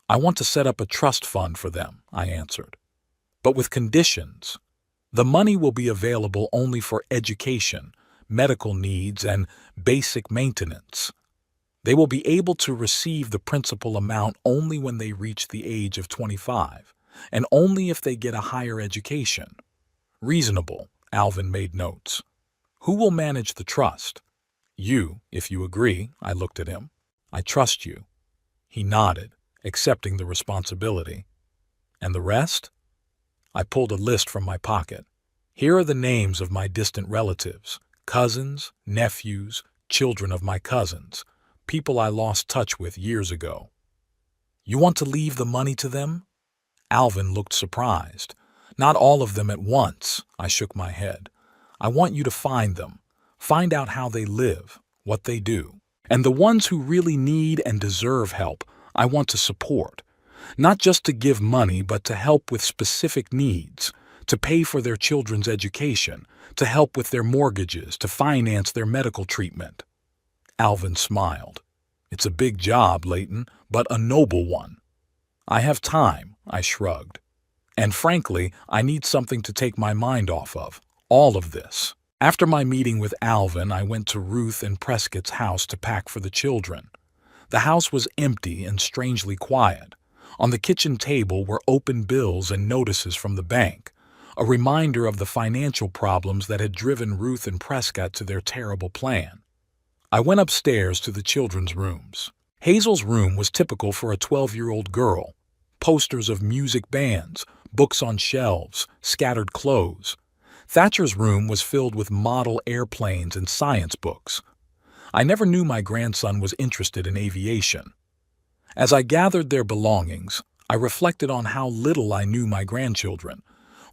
S1: I want to set up a trust fund for them, I answered. But with conditions. The money will be available only for education, medical needs, and basic maintenance. They will be able to receive the principal amount only when they reach the age of 25, and only if they get a higher education. Reasonable, Alvin made notes. Who will manage the trust? You, if you agree, I looked at him. I trust you. He nodded, accepting the responsibility. And the rest? I pulled a list from my pocket. Here are the names of my distant relatives, cousins, nephews, children of my cousins, people I lost touch with years ago. You want to leave the money to them? Alvin looked surprised. Not all of them at once, I shook my head. I want you to find them. Find out how they live, what they do. And the ones who really need and deserve help, I want to support. Not just to give money, but to help with specific needs, to pay for their children's education, to help with their mortgages, to finance their medical treatment. Alvin smiled. It's a big job, Leighton, but a noble one. I have time, I shrugged. And frankly, I need something to take my mind off of, all of this. After my meeting with Alvin, I went to Ruth and Prescott's house to pack for the children. The house was empty and strangely quiet. On the kitchen table were open bills and notices from the bank, a reminder of the financial problems that had driven Ruth and Prescott to their terrible plan. I went upstairs to the children's rooms. Hazel's room was typical for a 12-year-old girl. Posters of music bands, books on shelves, scattered clothes. Thatcher's room was filled with model airplanes and science books. I never knew my grandson was interested in aviation. As I gathered their belongings, I reflected on how little I knew my grandchildren,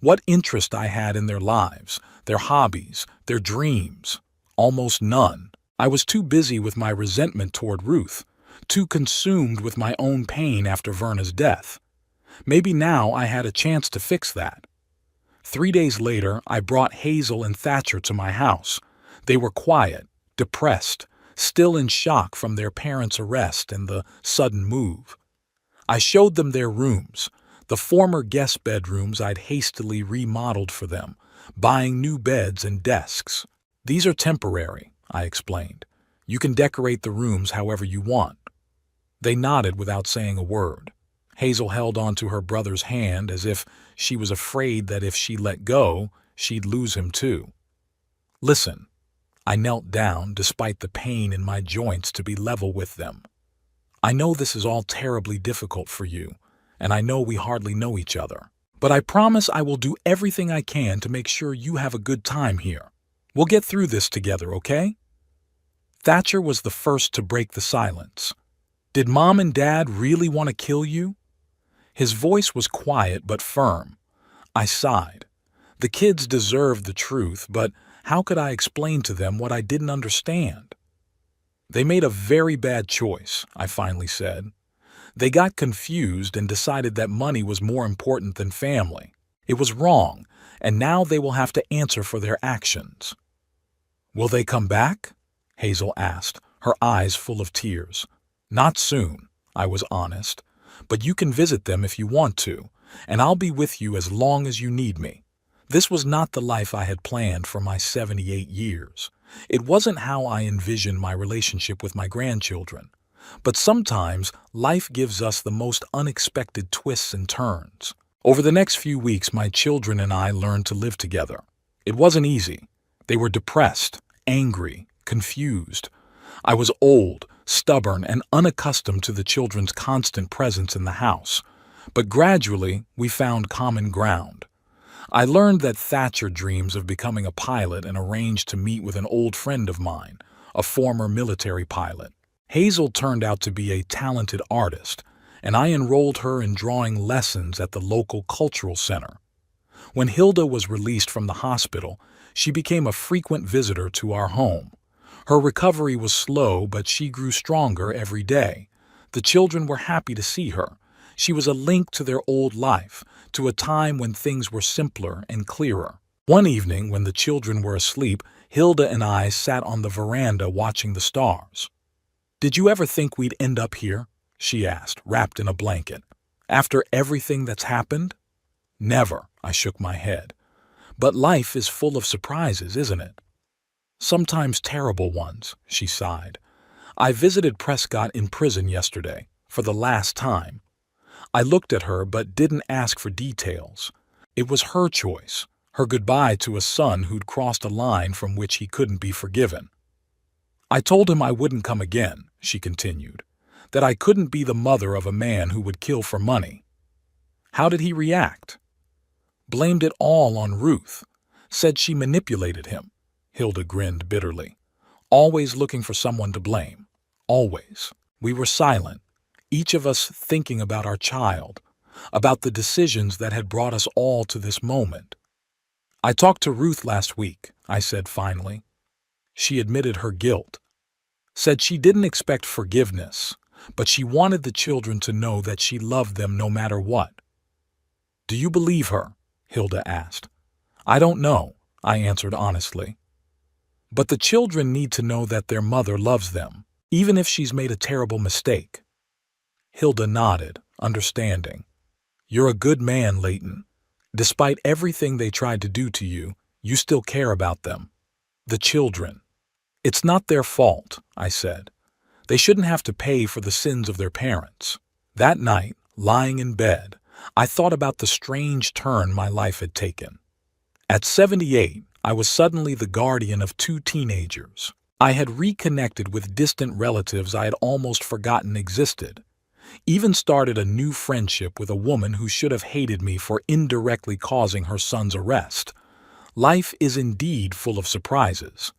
S1: what interest I had in their lives, their hobbies, their dreams. Almost none. I was too busy with my resentment toward Ruth, too consumed with my own pain after Verna's death. Maybe now I had a chance to fix that. 3 days later, I brought Hazel and Thatcher to my house. They were quiet, depressed, still in shock from their parents' arrest and the sudden move. I showed them their rooms, the former guest bedrooms I'd hastily remodeled for them, buying new beds and desks. "These are temporary," I explained. "You can decorate the rooms however you want." They nodded without saying a word. Hazel held onto her brother's hand as if she was afraid that if she let go, she'd lose him too. "Listen." I knelt down, despite the pain in my joints, to be level with them. "I know this is all terribly difficult for you, and I know we hardly know each other. But I promise I will do everything I can to make sure you have a good time here. We'll get through this together, okay?" Thatcher was the first to break the silence. "Did Mom and Dad really want to kill you?" His voice was quiet but firm. I sighed. The kids deserved the truth, but how could I explain to them what I didn't understand? "They made a very bad choice," I finally said. "They got confused and decided that money was more important than family. It was wrong, and now they will have to answer for their actions." "Will they come back?" Hazel asked, her eyes full of tears. "Not soon," I was honest. "But you can visit them if you want to, and I'll be with you as long as you need me." This was not the life I had planned for my 78 years. It wasn't how I envisioned my relationship with my grandchildren. But sometimes life gives us the most unexpected twists and turns. Over the next few weeks, my children and I learned to live together. It wasn't easy. They were depressed, angry, confused. I was old, stubborn, and unaccustomed to the children's constant presence in the house. But gradually, we found common ground. I learned that Thatcher dreams of becoming a pilot and arranged to meet with an old friend of mine, a former military pilot. Hazel turned out to be a talented artist, and I enrolled her in drawing lessons at the local cultural center. When Hilda was released from the hospital, she became a frequent visitor to our home. Her recovery was slow, but she grew stronger every day. The children were happy to see her. She was a link to their old life, to a time when things were simpler and clearer. One evening, when the children were asleep, Hilda and I sat on the veranda watching the stars. "Did you ever think we'd end up here?" she asked, wrapped in a blanket. "After everything that's happened?" "Never," I shook my head. "But life is full of surprises, isn't it?" "Sometimes terrible ones," she sighed. "I visited Prescott in prison yesterday, for the last time." I looked at her but didn't ask for details. It was her choice, her goodbye to a son who'd crossed a line from which he couldn't be forgiven. "I told him I wouldn't come again," she continued, "that I couldn't be the mother of a man who would kill for money." "How did he react?" "Blamed it all on Ruth. Said she manipulated him." Hilda grinned bitterly. "Always looking for someone to blame. Always." We were silent, each of us thinking about our child, about the decisions that had brought us all to this moment. "I talked to Ruth last week," I said finally. She admitted her guilt. Said she didn't expect forgiveness, but she wanted the children to know that she loved them no matter what. "Do you believe her?" Hilda asked. "I don't know," I answered honestly. "But the children need to know that their mother loves them, even if she's made a terrible mistake." Hilda nodded, understanding. "You're a good man, Leighton. Despite everything they tried to do to you, you still care about them. The children. It's not their fault," I said. "They shouldn't have to pay for the sins of their parents." That night, lying in bed, I thought about the strange turn my life had taken. At 78, I was suddenly the guardian of 2 teenagers. I had reconnected with distant relatives I had almost forgotten existed. Even started a new friendship with a woman who should have hated me for indirectly causing her son's arrest. Life is indeed full of surprises.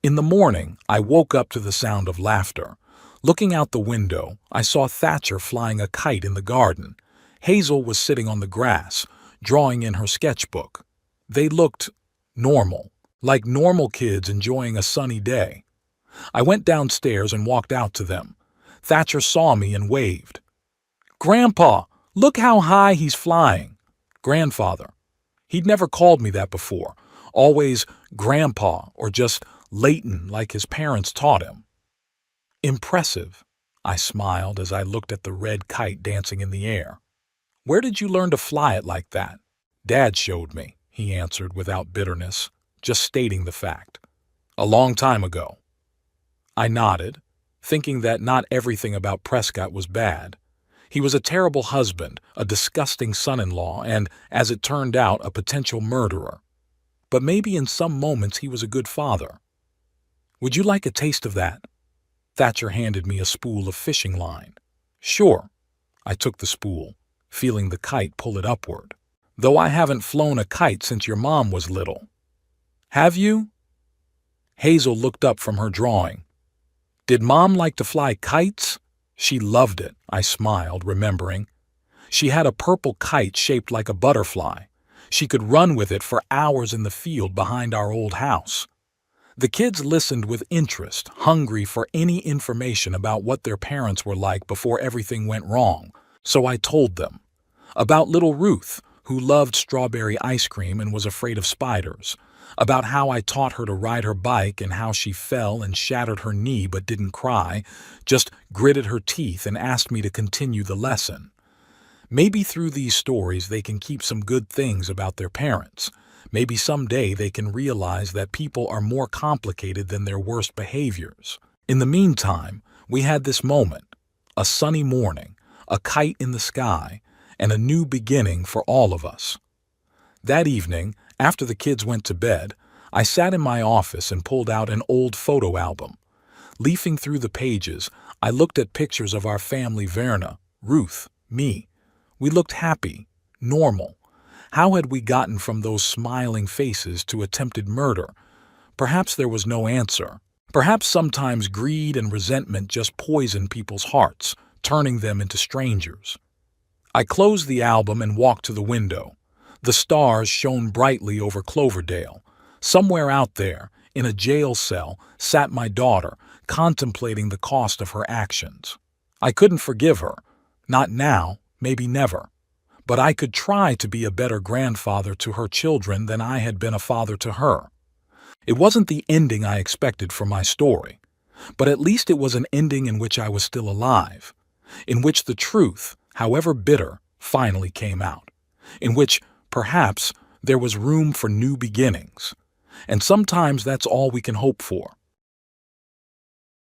S1: In the morning, I woke up to the sound of laughter. Looking out the window, I saw Thatcher flying a kite in the garden. Hazel was sitting on the grass, drawing in her sketchbook. They looked normal, like normal kids enjoying a sunny day. I went downstairs and walked out to them. Thatcher saw me and waved. "Grandpa, look how high he's flying." Grandfather. He'd never called me that before, always Grandpa or just Leighton like his parents taught him. "Impressive," I smiled as I looked at the red kite dancing in the air. "Where did you learn to fly it like that?" "Dad showed me," he answered without bitterness, just stating the fact. "A long time ago." I nodded, thinking that not everything about Prescott was bad. He was a terrible husband, a disgusting son-in-law, and, as it turned out, a potential murderer. But maybe in some moments he was a good father. "Would you like a taste of that?" Thatcher handed me a spool of fishing line. "Sure." I took the spool, feeling the kite pull it upward. "Though I haven't flown a kite since your mom was little." "Have you?" Hazel looked up from her drawing. "Did Mom like to fly kites?" "She loved it," I smiled, remembering. "She had a purple kite shaped like a butterfly. She could run with it for hours in the field behind our old house." The kids listened with interest, hungry for any information about what their parents were like before everything went wrong. So I told them. About little Ruth, who loved strawberry ice cream and was afraid of spiders. About how I taught her to ride her bike and how she fell and shattered her knee but didn't cry, just gritted her teeth and asked me to continue the lesson. Maybe through these stories they can keep some good things about their parents. Maybe someday they can realize that people are more complicated than their worst behaviors. In the meantime, we had this moment, a sunny morning, a kite in the sky, and a new beginning for all of us. That evening, after the kids went to bed, I sat in my office and pulled out an old photo album. Leafing through the pages, I looked at pictures of our family: Verna, Ruth, me. We looked happy, normal. How had we gotten from those smiling faces to attempted murder? Perhaps there was no answer. Perhaps sometimes greed and resentment just poison people's hearts, turning them into strangers. I closed the album and walked to the window. The stars shone brightly over Cloverdale. Somewhere out there, in a jail cell, sat my daughter, contemplating the cost of her actions. I couldn't forgive her. Not now, maybe never. But I could try to be a better grandfather to her children than I had been a father to her. It wasn't the ending I expected from my story, but at least it was an ending in which I was still alive, in which the truth, however bitter, finally came out, in which, perhaps, there was room for new beginnings. And sometimes that's all we can hope for.